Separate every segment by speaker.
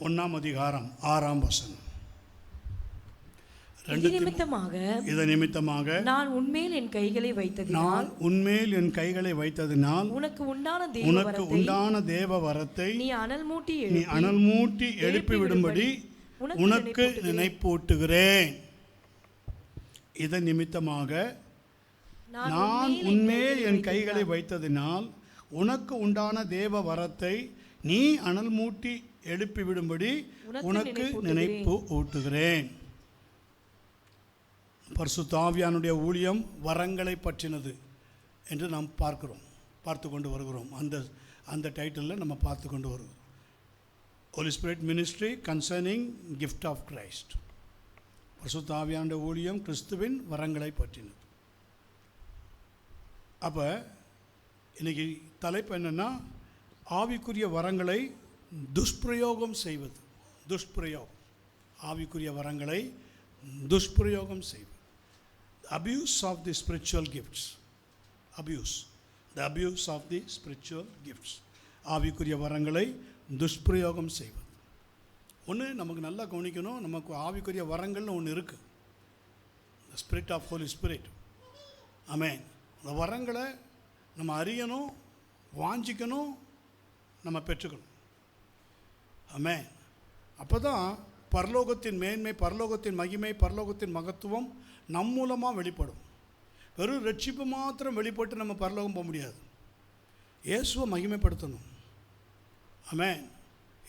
Speaker 1: 1 அதிகாரம் 6 வசனம்.
Speaker 2: இது நிமித்தமாக நான் உன்மேல் என் கைகளை வைத்ததினால்
Speaker 1: உனக்கு உண்டான தேவ வரத்தை
Speaker 2: நீ
Speaker 1: அனல் மூட்டி எழுப்பிவிடும்படி உனக்கு நினைப்பூட்டுகிறேன். இதன் நிமித்தமாக நான் உன்மேல் என் கைகளை வைத்ததினால் உனக்கு உண்டான தேவ வரத்தை நீ அனல் மூட்டி எழுப்பிவிடும்படி உனக்கு நினைப்பு ஊட்டுகிறேன். பரிசுத்த ஆவியானுடைய ஊழியம் வரங்களை பற்றினது என்று நாம் பார்த்து கொண்டு வருகிறோம். அந்த டைட்டிலில் நம்ம பார்த்து கொண்டு வருகிறோம். Holy Spirit Ministry Concerning Gift of Christ. பரிசுத்த ஆவியானுடைய ஊழியம் கிறிஸ்துவின் வரங்களை பற்றினது. அப்போ இன்றைக்கி தலைப்பு என்னென்னா, ஆவிக்குரிய வரங்களை துஷ்பிரயோகம் செய்வது. ஆவிக்குரிய வரங்களை துஷ்பிரயோகம் செய்வது. Abuse of the spiritual gifts. The abuse of the spiritual gifts. ஆவிக்குரிய வரங்களை துஷ்பிரயோகம் செய்வது. ஒன்று நமக்கு நல்லா கவனிக்கணும். நமக்கு ஆவிக்குரிய வரங்கள்னு ஒன்று இருக்குது. The Spirit of Holy Spirit. ஆமென். அந்த வரங்களை நம்ம அறியணும், வாஞ்சிக்கணும், நம்ம பெற்றுக்கணும். ஆமென். அப்போ தான் பரலோகத்தின் மேன்மை, பரலோகத்தின் மகிமை, பரலோகத்தின் மகத்துவம் நம் மூலமாக வெளிப்படும். வெறும் ரட்சிப்பு மாத்திரம் வெளிப்பட்டு நம்ம பரலோகம் போக முடியாது. இயேசுவை மகிமைப்படுத்தணும். ஆமென்.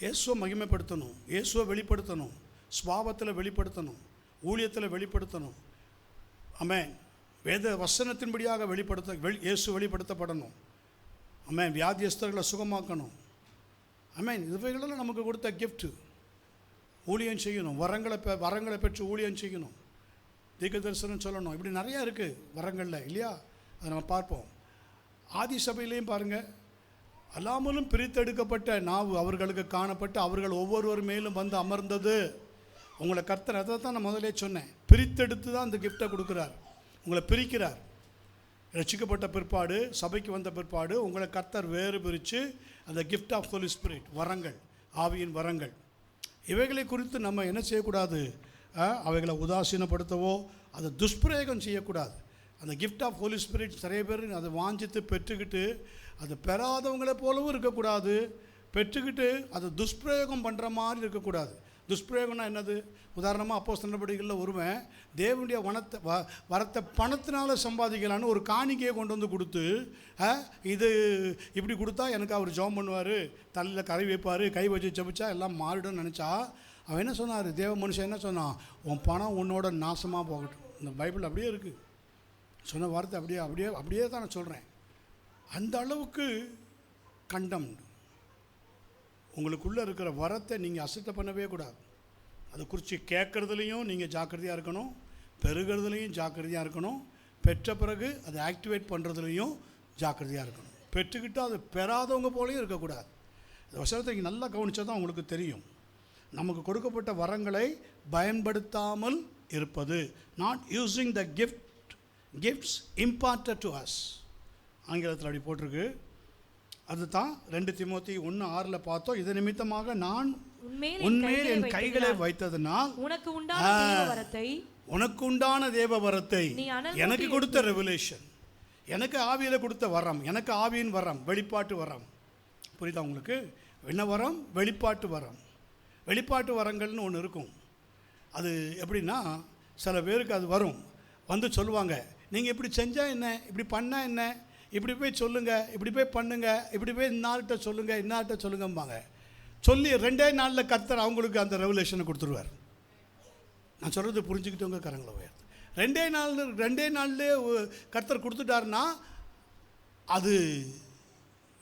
Speaker 1: இயேசுவை மகிமைப்படுத்தணும், இயேசுவை வெளிப்படுத்தணும், சுபாவத்தில் வெளிப்படுத்தணும், ஊழியத்தில் வெளிப்படுத்தணும். ஆமென். வேத வசனத்தின்படியாக இயேசு வெளிப்படுத்தப்படணும். ஆமென். வியாதியஸ்தர்களை சுகமாக்கணும். ஆமென். இவைகளெல்லாம் நமக்கு கொடுத்த கிஃப்ட்டு. ஊழியம் செய்யணும், வரங்களை பெற்று ஊழியம் செய்யணும், தீர்க்க தரிசனம் சொல்லணும். இப்படி நிறையா இருக்குது வரங்களில், இல்லையா? அதை நம்ம பார்ப்போம். ஆதி சபையிலையும் பாருங்கள், அல்லாமலும் பிரித்தெடுக்கப்பட்ட நாவு அவர்களுக்கு காணப்பட்டு அவர்கள் ஒவ்வொருவர் மேலும் வந்து அமர்ந்தது. உங்களை கர்த்தர், அதை தான் நான் முதலே சொன்னேன், பிரித்தெடுத்து தான் அந்த கிஃப்டை கொடுக்குறார். உங்களை பிரிக்கிறார். ரட்சிக்கப்பட்ட பிற்பாடு, சபைக்கு வந்த பிற்பாடு உங்களை கர்த்தர் வேறு பிரித்து அந்த கிஃப்ட் ஆஃப் ஹோலி ஸ்பிரிட், வரங்கள், ஆவியின் வரங்கள், இவைகளை குறித்து நம்ம என்ன செய்யக்கூடாது? அவைகளை உதாசீனப்படுத்தவோ அதை துஷ்பிரயோகம் செய்யக்கூடாது. அந்த கிஃப்ட் ஆஃப் ஹோலி ஸ்பிரிட் நிறைய பேர் அதை வாஞ்சித்து பெற்றுக்கிட்டு அதை பெறாதவங்களை போலவும் இருக்கக்கூடாது, பெற்றுக்கிட்டு அதை துஷ்பிரயோகம் பண்ணுற மாதிரி இருக்கக்கூடாது. துஷ்பிரயோகம்னா என்னது? உதாரணமாக அப்போஸ்தலர் நடவடிக்கைகளில் ஒருவன் தேவனுடைய வரத்தை பணத்தினால சம்பாதிக்கலான்னு ஒரு காணிக்கையை கொண்டு வந்து கொடுத்து, இது இப்படி கொடுத்தா எனக்கு அவர் ஜெபம் பண்ணுவார், தலையில் கரை வைப்பார், கை வச்சு ஜெபிச்சா எல்லாம் மாறிடும்னு நினச்சா, அவன் என்ன சொன்னார்? தேவ மனுஷன் என்ன சொன்னான்? உன் பணம் உன்னோட நாசமாக போகட்டும். இந்த பைபிள் அப்படியே இருக்குது. சொன்ன வார்த்தை அப்படியே தான் நான் சொல்கிறேன். அந்த அளவுக்கு கண்டம். உங்களுக்குள்ளே இருக்கிற வரத்தை நீங்கள் அசட்டை பண்ணவே கூடாது. அதை குறித்து கேட்குறதுலையும் நீங்கள் ஜாக்கிரதையாக இருக்கணும், பெறுகிறதுலையும் ஜாக்கிரதையாக இருக்கணும், பெற்ற பிறகு அதை ஆக்டிவேட் பண்ணுறதுலையும் ஜாக்கிரதையாக இருக்கணும். பெற்றுக்கிட்டு அதை பெறாதவங்க போலையும் இருக்கக்கூடாது. இந்த வசனத்தை நீங்கள் நல்லா கவனித்தா தான் உங்களுக்கு தெரியும். நமக்கு கொடுக்கப்பட்ட வரங்களை பயன்படுத்தாமல் இருப்பது, not using the gifts imparted to us. ஆங்கிலத்தில் அப்படி போட்டிருக்கு. அதுதான் 2 தீமோத்தேயு 1:6 பார்த்தோம். இது நிமித்தமாக நான் உன்மேல் என் கைகளை வைத்ததினால் உனக்கு உண்டான தேவ வரத்தை, எனக்கு கொடுத்த ரெவலேஷன், எனக்கு ஆவியில் கொடுத்த வரம், எனக்கு ஆவியின் வரம், வெளிப்பாட்டு வரம். புரியுதா உங்களுக்கு? என்ன வரம்? வெளிப்பாட்டு வரம். வெளிப்பாட்டு வரங்கள்னு ஒன்று இருக்கும். அது எப்படின்னா, சில பேருக்கு அது வரும், வந்து சொல்லுவாங்க, நீங்கள் இப்படி செஞ்சால் என்ன, இப்படி பண்ணால் என்ன, இப்படி போய் சொல்லுங்கள், இப்படி போய் பண்ணுங்கள், இப்படி போய் இன்னார்கிட்ட சொல்லுங்கம்பாங்க. சொல்லி 2 நாளில் கர்த்தர் அவங்களுக்கு அந்த ரெவலேஷனை கொடுத்துருவார். நான் சொல்கிறது புரிஞ்சுக்கிட்டவங்க கரங்களை உயர்த்து. 2 நாள்லே கர்த்தர் கொடுத்துட்டாருன்னா அது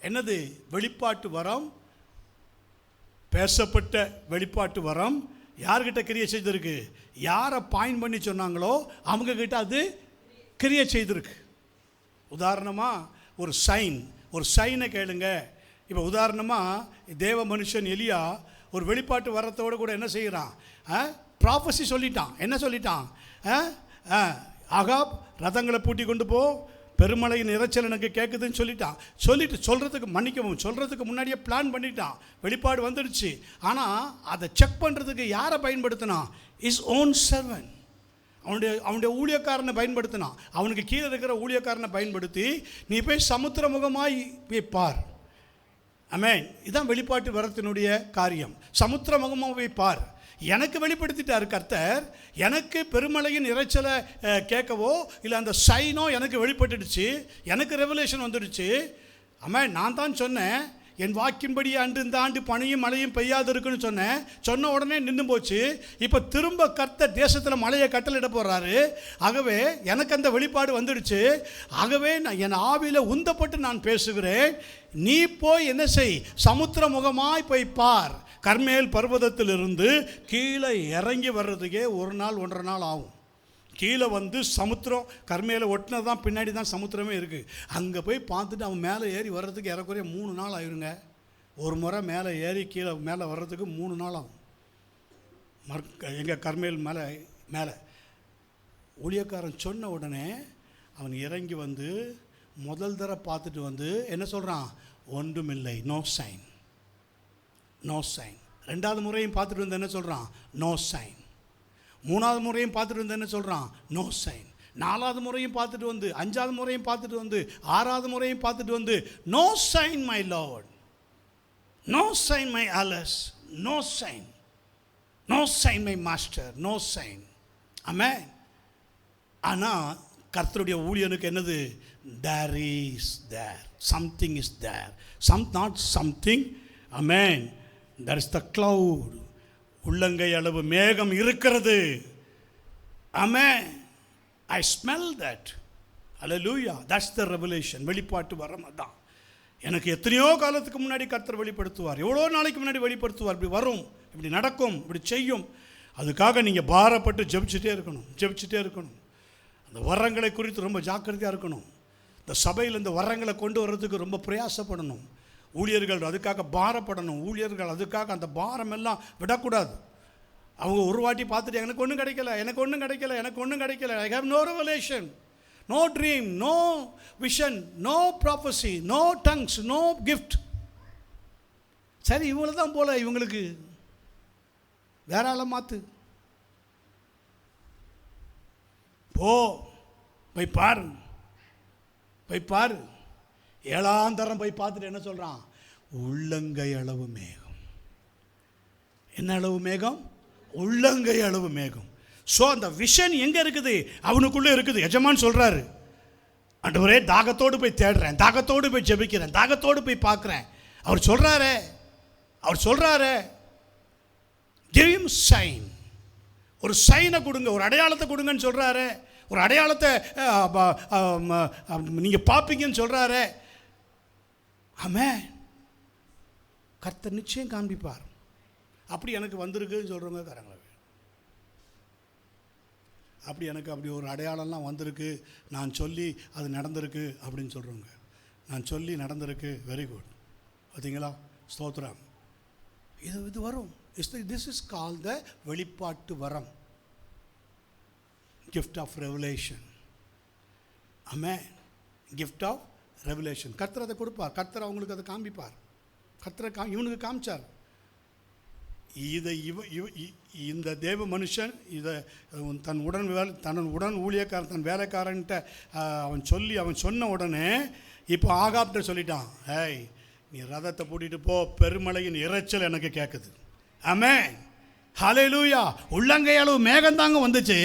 Speaker 1: என்னது? வெளிப்பாட்டு வரம், பேசப்பட்ட வெளிப்பாட்டு வரம். யார்கிட்ட கிரியை செய்திருக்கு? யாரை பாயிண்ட் பண்ணி சொன்னாங்களோ அவங்கக்கிட்ட அது கிரியை செய்திருக்கு. உதாரணமாக ஒரு சைனை கேளுங்க. இப்போ உதாரணமாக தேவ மனுஷன் எலியா ஒரு வெளிப்பாட்டு வரத்தோடு கூட என்ன செய்கிறான்? ப்ராஃபஸி சொல்லிட்டான். என்ன சொல்லிட்டான்? ஆகாப் ரதங்களை பூட்டி கொண்டு போ, பெருமழையின் இரைச்சல் எனக்கு கேட்குதுன்னு சொல்லிட்டு சொல்கிறதுக்கு மன்னிக்கவும் சொல்கிறதுக்கு முன்னாடியே பிளான் பண்ணிட்டான். வெளிப்பாடு வந்துடுச்சு. ஆனால் அதை செக் பண்ணுறதுக்கு யாரை பயன்படுத்தினான்? Is own servant. அவனுடைய ஊழியக்காரனை பயன்படுத்தினான். அவனுக்கு கீழே இருக்கிற ஊழியக்காரனை பயன்படுத்தி நீ போய் சமுத்திர முகமாய் போய் பார். ஆமென். இதுதான் வெளிப்பாட்டு வரத்தினுடைய காரியம். சமுத்திர முகமாக போய் பார். எனக்கு வெளிப்படுத்திட்டார் கர்த்தர். எனக்கு பெருமழையின் இரைச்சலை கேட்கவோ இல்லை அந்த சைனோ எனக்கு வெளிப்பட்டுடுச்சு. எனக்கு ரெவலேஷன் வந்துடுச்சு. ஆமாம், நான் தான் சொன்னேன் என் வாக்கின்படி அன்று இந்த ஆண்டு பனியும் மழையும் பெய்யாது இருக்குன்னு சொன்ன உடனே நின்று போச்சு. இப்போ திரும்ப கர்த்தர் தேசத்தில் மழையை கட்டளிட போகிறாரு. ஆகவே எனக்கு அந்த வெளிப்பாடு வந்துடுச்சு. ஆகவே நான் என் ஆவியில் உந்தப்பட்டு நான் பேசுகிறேன். நீ போய் என்ன செய்? சமுத்திர முகமாய் போய் பார். கர்மேல் பர்வதத்திலிருந்து கீழே இறங்கி வர்றதுக்கே 1 நாள் 1.5 நாள் ஆகும். கீழே வந்து சமுத்திரம் கர்மேல ஒட்டினது தான், பின்னாடி தான் சமுத்திரமே இருக்குது. அங்கே போய் பார்த்துட்டு அவன் மேலே ஏறி வர்றதுக்கு ஏறக்குறைய 3 நாள் ஆயிருங்க. ஒரு முறை மேலே ஏறி கீழே மேலே வர்றதுக்கு 3 நாள் ஆகும். எங்கள் கர்மேல் மேலே ஊழியக்காரன் சொன்ன உடனே அவன் இறங்கி வந்து முதல் தடவை பார்த்துட்டு வந்து என்ன சொல்கிறான்? ஒன்றுமில்லை, நோ சைன், நோ சைன். 2வது முறையும் பார்த்துட்டு வந்து என்ன சொல்கிறான்? No sign. 3வது முறையும் பார்த்துட்டு வந்து என்ன சொல்கிறான்? No sign. 4வது முறையும் பார்த்துட்டு வந்து, 5வது முறையும் பார்த்துட்டு வந்து, 6வது முறையும் பார்த்துட்டு வந்து, no sign my lord, no sign my alas, no sign, no sign my master, no sign. ஆமென். ஆனால் கர்த்தருடைய ஊழியனுக்கு என்னது? There is there, something is there, not something. ஆமென். That is the cloud. உள்ளங்கை அளவு மேகம் இருக்கிறது. Amen. I smell that. Hallelujah. That's the revelation. வெளிப்பாட்டு வரம் அதான். எனக்கு எத்தனையோ காலத்துக்கு முன்னாடி கர்த்தர் வெளிப்படுத்துவார். எவ்வளோ நாளைக்கு முன்னாடி வெளிப்படுத்துவார். இப்படி வரும், இப்படி நடக்கும், இப்படி செய்யும். அதுக்காக நீங்கள் பாரப்பட்டு ஜெபிச்சுட்டே இருக்கணும். அந்த வரங்களை குறித்து ரொம்ப ஜாக்கிரதையாக இருக்கணும். இந்த சபையில் இந்த வரங்களை கொண்டு வர்றதுக்கு ரொம்ப பிரயாசப்படணும். ஊழியர்கள் அதுக்காக பாரப்படணும். ஊழியர்கள் அதுக்காக அந்த பாரம் எல்லாம் விடக்கூடாது. அவங்க ஒரு வாட்டி பார்த்துட்டு எனக்கு ஒன்றும் கிடைக்கல, I have no revelation, no dream, no vision, no prophecy, no tongues, no gift. சரி, இவங்கள தான் போல, இவங்களுக்கு வேற ஆளை மாற்று. போய் பாரு. 7ஆம் தரம் போய் பார்த்துட்டு என்ன சொல்கிறான்? உள்ளங்கை அளவு மேகம். என்ன அளவு மேகம்? உள்ளங்கை அளவு மேகம். ஸோ அந்த விஷன் எங்கே இருக்குது? அவனுக்குள்ளே இருக்குது. எஜமான் சொல்கிறாரு, ஆண்டவரே தாகத்தோடு போய் தேடுறேன், தாகத்தோடு போய் ஜெபிக்கிறேன், தாகத்தோடு போய் பார்க்குறேன். அவர் சொல்கிறாரு give him sign. ஒரு சைனை கொடுங்க, ஒரு அடையாளத்தை கொடுங்கன்னு சொல்கிறாரு. ஒரு அடையாளத்தை நீங்கள் பார்ப்பீங்கன்னு சொல்கிறாரு. ஆமென். கர்த்தர் நிச்சயம் காண்பிப்பார். அப்படி எனக்கு வந்திருக்குன்னு சொல்கிறவங்க கரங்களை. அப்படி எனக்கு அப்படி ஒரு அடையாளம்லாம் வந்திருக்கு, நான் சொல்லி அது நடந்திருக்கு அப்படின்னு சொல்கிறவங்க. நான் சொல்லி நடந்திருக்கு, வெரி குட். பார்த்தீங்களா? ஸ்தோத்திரம். இது வரும். திஸ் இஸ் கால் த வெளிப்பாட்டு வரம், gift of revelation. Amen. Gift of revelation. கர்த்தர் அதை கொடுப்பார். கர்த்தர் அவங்களுக்கு அதை காண்பிப்பார். கர்த்தர் இவனுக்கு காமிச்சார். இதை இந்த தேவ மனுஷன் இதை தன் உடன் ஊழியக்காரன், தன் வேலைக்காரன்ட்ட அவன் சொன்ன உடனே இப்போ ஆகாப்ட்ட சொல்லிட்டான், ஏய் நீ ரதத்தை பூட்டிட்டு போ, பெருமழையின் இரைச்சல் எனக்கு கேட்குது. ஆமென். ஹல்லேலூயா. உள்ளங்கை அளவு மேகம் தாங்க வந்துச்சு.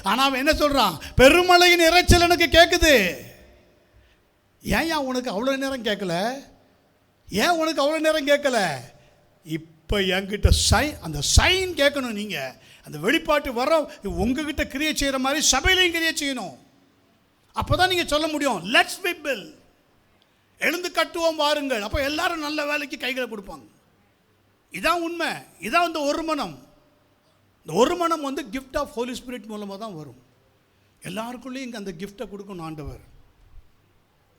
Speaker 1: ஆனால் அவன் என்ன சொல்கிறான்? பெருமழையின் இரைச்சல் எனக்கு கேட்குது. ஏன் உனக்கு அவ்வளோ நேரம் கேட்கல? இப்போ என்கிட்ட அந்த சைன் கேட்கணும். நீங்கள் அந்த வெளிப்பாட்டு வரோம் உங்ககிட்ட கிரியை செய்கிற மாதிரி சபையிலையும் கிரியை செய்யணும். அப்போ தான் நீங்கள் சொல்ல முடியும், லெட்ஸ் பி பில், எழுந்து கட்டுவோம் வாருங்கள். அப்போ எல்லாரும் நல்ல வேலைக்கு கைகளை கொடுப்பாங்க. இதான் உண்மை. இதான் இந்த ஒரு மனம். இந்த ஒரு மனம் வந்து கிஃப்ட் ஆஃப் ஹோலி ஸ்பிரிட் மூலமாக தான் வரும். எல்லாருக்குள்ளேயும் இங்கே அந்த கிஃப்டை கொடுக்கணும் ஆண்டவர்.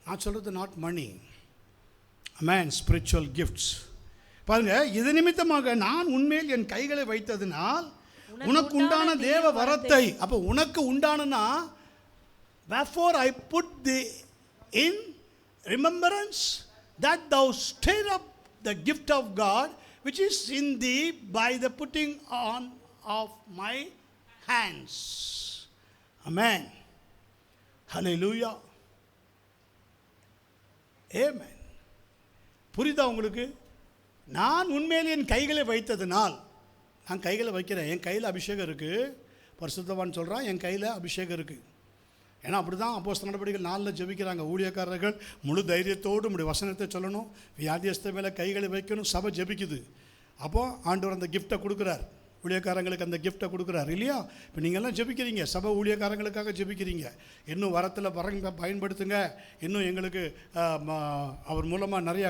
Speaker 1: நான் சொல்கிறது not money, amen, spiritual gifts. பாருங்கள், இது நிமித்தமாக நான் உண்மையில் என் கைகளை வைத்ததினால் உனக்கு உண்டான தேவ வரத்தை, அப்போ உனக்கு உண்டானனா, wherefore I put the in remembrance that thou stir up the gift of God which is in thee by the putting on of my hands. Amen. Hallelujah. Amen. புரியுதா உங்களுக்கு? நான் உண்மையில் என் கைகளை வைத்ததினால், நான் கைகளை வைக்கிறேன், என் கையில் அபிஷேகம் இருக்குது. பரிசுத்தவான் சொல்கிறான், என் கையில் அபிஷேகம் இருக்குது. ஏன்னா அப்படி தான் அப்போஸ்தலர் நடவடிக்கைகள் 4 ஜெபிக்கிறாங்க. ஊழியக்காரர்கள் முழு தைரியத்தோடு நம்முடைய வசனத்தை சொல்லணும், வியாதியஸ்த மேலே கைகளை வைக்கணும், சபை ஜெபிக்குது. அப்போது ஆண்டவர் அந்த கிஃப்ட்டை கொடுக்குறார், ஊழியக்காரங்களுக்கு அந்த கிஃப்ட்டை கொடுக்குறார் இல்லையா? இப்போ நீங்கள்லாம் ஜெபிக்கிறீங்க, சபை ஊழியக்காரங்களுக்காக ஜெபிக்கிறீங்க. இன்னும் வரத்தில் பயன்படுத்துங்க, இன்னும் எங்களுக்கு அவர் மூலமாக நிறையா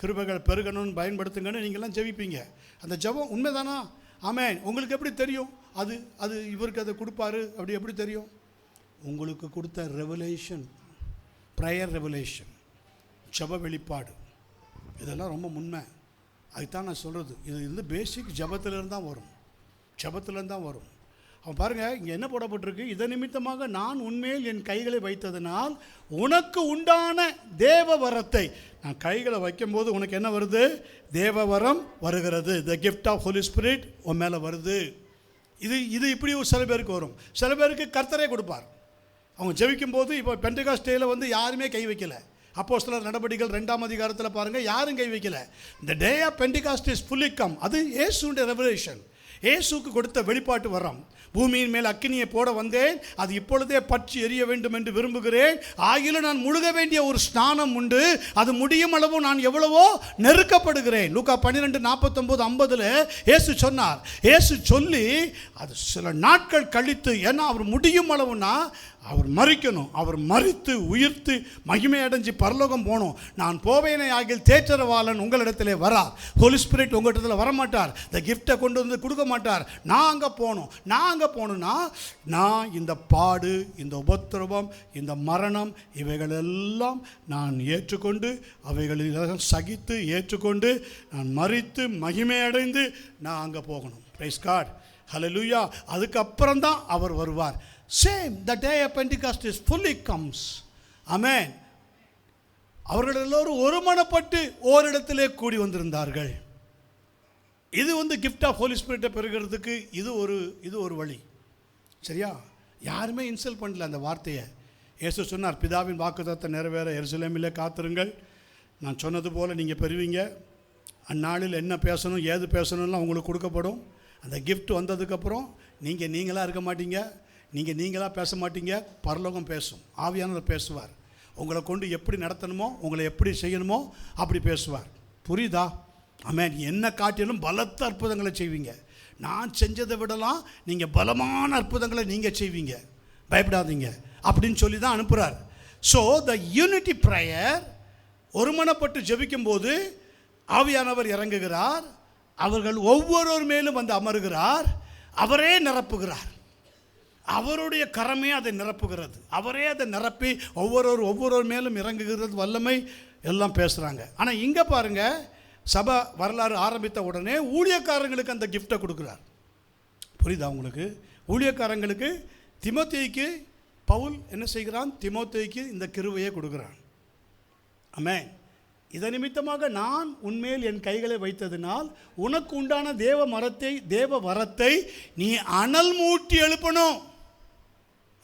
Speaker 1: கிருபைகள் பெருகணும்னு பயன்படுத்துங்கன்னு நீங்கள்லாம் ஜெபிப்பீங்க. அந்த ஜெபம் உண்மைதானா? ஆமென். உங்களுக்கு எப்படி தெரியும் அது இவருக்கு அதை கொடுப்பாரு? அப்படி எப்படி தெரியும்? உங்களுக்கு கொடுத்த ரெவலேஷன், ப்ரேயர் ரெவலேஷன், ஜெப வெளிப்பாடு, இதெல்லாம் ரொம்ப உண்மை. அதுதான் நான் சொல்கிறது. இது பேசிக் ஜெபத்திலிருந்து தான் வரும், ஜெபத்திலேருந்து தான் வரும். அவன் பாருங்கள், இங்கே என்ன போடப்பட்டிருக்கு? இதன் நிமித்தமாக நான் உண்மையில் என் கைகளை வைத்ததினால் உனக்கு உண்டான தேவ வரத்தை, நான் கைகளை வைக்கும்போது உனக்கு என்ன வருது? தேவ வரம் வருகிறது. The gift of Holy Spirit உன் மேலே வருது. இது இப்படி சில பேருக்கு வரும், சில பேருக்கு கர்த்தரே கொடுப்பார். அவங்க ஜெபிக்கும் போது, இப்போ பெண்டகாஸ்ட் டேயில் யாருமே கை வைக்கலை. அப்போஸ்தலர் நடவடிக்கைகள் 2ஆம் அதிகாரத்தில் பாருங்கள், யாரும் கை வைக்கலை. இந்த day of Pentecost is fully come. அது இயேசுடைய ரெவலேஷன், இயேசுக்கு கொடுத்த வெளிப்பாட்டு வரம். பூமியின் மேல் அக்கினியை போட வந்தேன், அது இப்பொழுதே பற்றி எரிய வேண்டும் என்று விரும்புகிறேன். ஆகிலும் நான் முழுக வேண்டிய ஒரு ஸ்நானம் உண்டு, அது முடியும் அளவு நான் எவ்வளவோ நெருக்கப்படுகிறேன். லூக்கா 12:49-50 இயேசு சொன்னார். இயேசு சொல்லி அது சில நாட்கள் கழித்து, ஏன்னா அவர் முடியும் அளவுனா அவர் மரிக்கணும், அவர் மரித்து உயிர்த்து மகிமை அடைஞ்சு பரலோகம் போகணும். நான் போவேனே ஆகில் தேற்றரவாளன் உங்களிடத்திலே வரார். ஹோலி ஸ்பிரிட் உங்களிடத்தில் வரமாட்டார், இந்த கிஃப்டை கொண்டு வந்து கொடுக்க மாட்டார். நான் அங்கே போகணுன்னா நான் இந்த பாடு, இந்த உபத்திரவம், இந்த மரணம், இவைகளெல்லாம் நான் ஏற்றுக்கொண்டு, அவைகளெல்லாம் சகித்து ஏற்றுக்கொண்டு நான் மரித்து மகிமை அடைந்து நான் அங்கே போகணும். பிரைஸ் காட், ஹல்லேலூயா. அதுக்கப்புறம் தான் அவர் வருவார். Same, the day of Pentecost is fully comes. Amen. அவர்கள் எல்லோரும் ஒருமனப்பட்டு ஓரிடத்திலே கூடி வந்திருந்தார்கள். இது கிஃப்ட் ஆஃப் ஹோலி ஸ்பிரிட்டை பெறுகிறதுக்கு இது ஒரு வழி. சரியா? யாருமே இன்சல்ட் பண்ணல அந்த வார்த்தையை. இயேசு சொன்னார், பிதாவின் வாக்குத்தத்தம் நிறைவேற எருசலேமிலே காத்திருங்கள், நான் சொன்னது போல் நீங்கள் பெறுவீங்க. அந்நாளில் என்ன பேசணும் ஏது பேசணும்லாம் உங்களுக்கு கொடுக்கப்படும். அந்த கிஃப்ட் வந்ததுக்கப்புறம் நீங்களாக இருக்க மாட்டீங்க, நீங்களாக பேச மாட்டீங்க, பரலோகம் பேசும், ஆவியானவர் பேசுவார். உங்களை கொண்டு எப்படி நடத்தணுமோ, உங்களை எப்படி செய்யணுமோ அப்படி பேசுவார். புரியுதா? ஆமென். என்ன காட்டிலும் பலத்த அற்புதங்களை செய்வீங்க. நான் செஞ்சதை விடலாம் நீங்கள் பலமான அற்புதங்களை நீங்கள் செய்வீங்க, பயப்படாதீங்க அப்படின்னு சொல்லி தான் அனுப்புகிறார். ஸோ த யூனிட்டி ப்ரேயர், ஒருமனப்பட்டு ஜெபிக்கும்போது ஆவியானவர் இறங்குகிறார், அவர்கள் ஒவ்வொருவர் மேலும் வந்து அமருகிறார், அவரே நிரப்புகிறார். அவருடைய கரமே அதை நிரப்புகிறது, அவரே அதை நிரப்பி ஒவ்வொரு மேலும் இறங்குகிறது, வல்லமை எல்லாம் பேசுகிறாங்க. ஆனால் இங்கே பாருங்கள், சபை வரலாறு ஆரம்பித்த உடனே ஊழியக்காரங்களுக்கு அந்த கிஃப்டை கொடுக்குறார். புரியுதா உங்களுக்கு? ஊழியக்காரங்களுக்கு தீமோத்தேயுக்கு பவுல் என்ன செய்கிறான்? தீமோத்தேயுக்கு இந்த கிருபையை கொடுக்குறான். ஆமென். இதன் நிமித்தமாக நான் உன்மேல் என் கைகளை வைத்ததினால் உனக்கு உண்டான தேவ வரத்தை நீ அனல் மூட்டி எழுப்பணும்.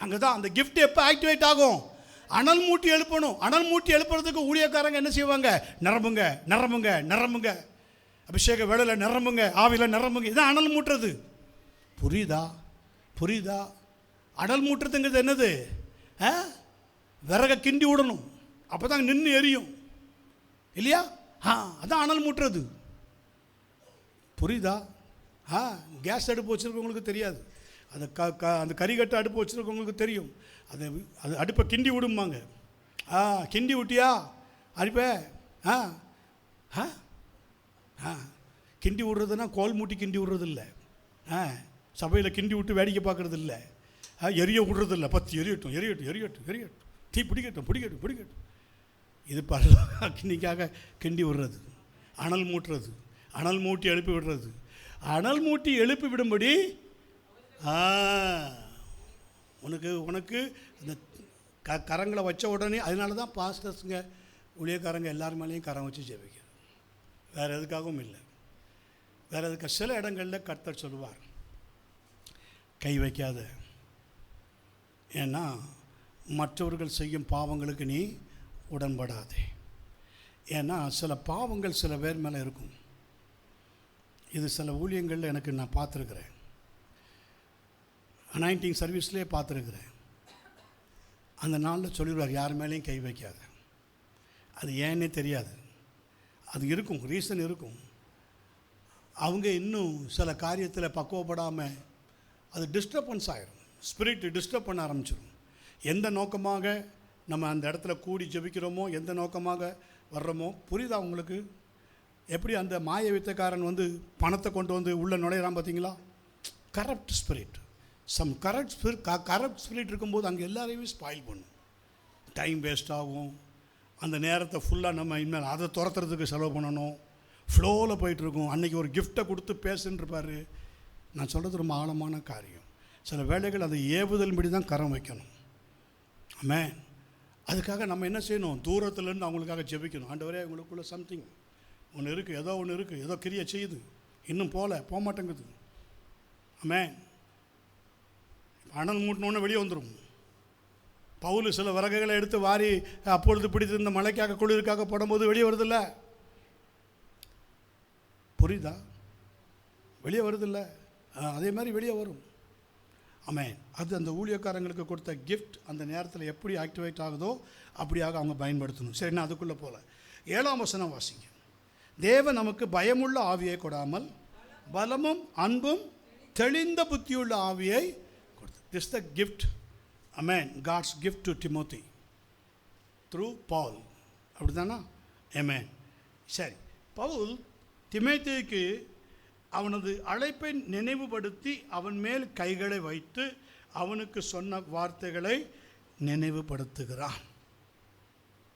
Speaker 1: அங்கே தான் அந்த கிஃப்ட் எப்போ ஆக்டிவேட் ஆகும்? அனல் மூட்டி எழுப்பணும். அனல் மூட்டி எழுப்புறதுக்கு ஊழியக்காரங்க என்ன செய்வாங்க? நிரம்புங்க, அபிஷேக வேளையில் நிரம்புங்க, ஆவியில் நிரம்புங்க. இதான் அனல் மூட்டுறது. புரியுதா? அனல் மூட்டுறதுங்கிறது என்னது? விறகை கிண்டி விடணும், அப்போ தான் நின்று எரியும் இல்லையா? அதான் அனல் மூட்டுறது. புரியுதா? கேஸ் அடுப்பு வச்சுருக்கவங்களுக்கு தெரியாது, அந்த கறிக்கட்டை அடுப்பு வச்சுருக்கவங்களுக்கு தெரியும். அது அடுப்பை கிண்டி விடும்பாங்க. கிண்டி விட்டியா அடுப்பை? கிண்டி விடுறதுன்னா கோல் மூட்டி கிண்டி விடுறது இல்லை, சபையில் கிண்டி விட்டு வேடிக்கை பார்க்குறது இல்லை, எரிய விடுறது இல்லை. பத்து எரியட்டும், தீ பிடிக்கட்டும். இது அக்னிக்காக கிண்டி விடுறது, அனல் மூட்டுறது, அனல் மூட்டி எழுப்பி விடுறது. அனல் மூட்டி எழுப்பி விடும்படி உனக்கு அந்த கரங்களை வச்ச உடனே, அதனால தான் பாஸ்டர்ஸுங்க ஊழியக்காரங்க எல்லார் மேலேயும் கரம் வச்சு ஜெபிக்கிறது. வேறு எதுக்காகவும் இல்லை. வேறு எதுக்கு சில இடங்களில் கர்த்தர் சொல்லுவார், கை வைக்காத, ஏன்னா மற்றவர்கள் செய்யும் பாவங்களுக்கு நீ உடன்படாதே. ஏன்னா சில பாவங்கள் சில பேர் மேலே இருக்கும். இது சில ஊழியங்களில் எனக்கு நான் பார்த்துருக்குறேன், அனாயிண்டிங் சர்வீஸ்லேயே பார்த்துருக்குறேன். அந்த நாளில் சொல்லிடுவார், யார் மேலேயும் கை வைக்காத. அது ஏன்னே தெரியாது, அது இருக்கும், ரீசன் இருக்கும். அவங்க இன்னும் சில காரியத்தில் பக்குவப்படாமல் அது டிஸ்டர்பன்ஸ் ஆகிடும், ஸ்பிரிட் டிஸ்டர்ப் பண்ண ஆரம்பிச்சிடும். எந்த நோக்கமாக நம்ம அந்த இடத்துல கூடி ஜெபிக்கிறோமோ, எந்த நோக்கமாக வர்றோமோ, புரியுதா உங்களுக்கு? எப்படி அந்த மாய வித்தக்காரன் வந்து பணத்தை கொண்டு வந்து உள்ளே நுழையிறான் பார்த்தீங்களா? Corrupt spirit. கரப்ட் ஸ்பிரிட் இருக்கும்போது அங்கே எல்லாரையுமே ஸ்பாயில் பண்ணும். டைம் வேஸ்ட் ஆகும். அந்த நேரத்தை ஃபுல்லாக நம்ம இனிமேல் அதை துரத்துறதுக்கு செலவு பண்ணணும். ஃப்ளோவில் போயிட்டுருக்கோம். அன்றைக்கி ஒரு கிஃப்ட்டை கொடுத்து பேசுன்றிருப்பார். நான் சொல்கிறது ரொம்ப ஆழமான காரியம். சில வேளைகள் அதை ஏவுதல் படி தான் கரம் வைக்கணும். ஆமென். அதுக்காக நம்ம என்ன செய்யணும்? தூரத்துலேருந்து அவங்களுக்காக ஜெபிக்கணும். ஆண்டவரே, அவங்களுக்குள்ள சம்திங் ஒன்று இருக்குது, ஏதோ ஒன்று இருக்குது, ஏதோ கிரியை செய்யுது, இன்னும் போக மாட்டேங்குது. ஆமென். அனல் மூட்டினோன்னு வெளியே வந்துடும். பவுல் சில விறகுகளை எடுத்து வாரி அப்பொழுது பிடித்திருந்த மழைக்காக குளிருக்காக போடும்போது வெளியே வருதில்ல, புரியுதா? வெளியே வருதில்ல, அதே மாதிரி வெளியே வரும். ஆமென். அது அந்த ஊழியக்காரங்களுக்கு கொடுத்த கிஃப்ட் அந்த நேரத்தில் எப்படி ஆக்டிவேட் ஆகுதோ அப்படியாக அவங்க பயன்படுத்தணும். சரி, நான் அதுக்குள்ளே போகல. 7ஆம் வசனம் வாசிங்க. தேவன் நமக்கு பயமுள்ள ஆவியை கொடாமல் பலமும் அன்பும் தெளிந்த புத்தியுள்ள ஆவியை கொடுத்து. திஸ் த கிஃப்ட், ஆமென், God's gift to Timothy through Paul. அப்படி தானா? ஆமென். சரி, பவுல் திமோத்தேயுக்கு அவனது அழைப்பை நினைவுபடுத்தி அவன் மேல் கைகளை வைத்து அவனுக்கு சொன்ன வார்த்தைகளை நினைவுபடுத்துகிறான்.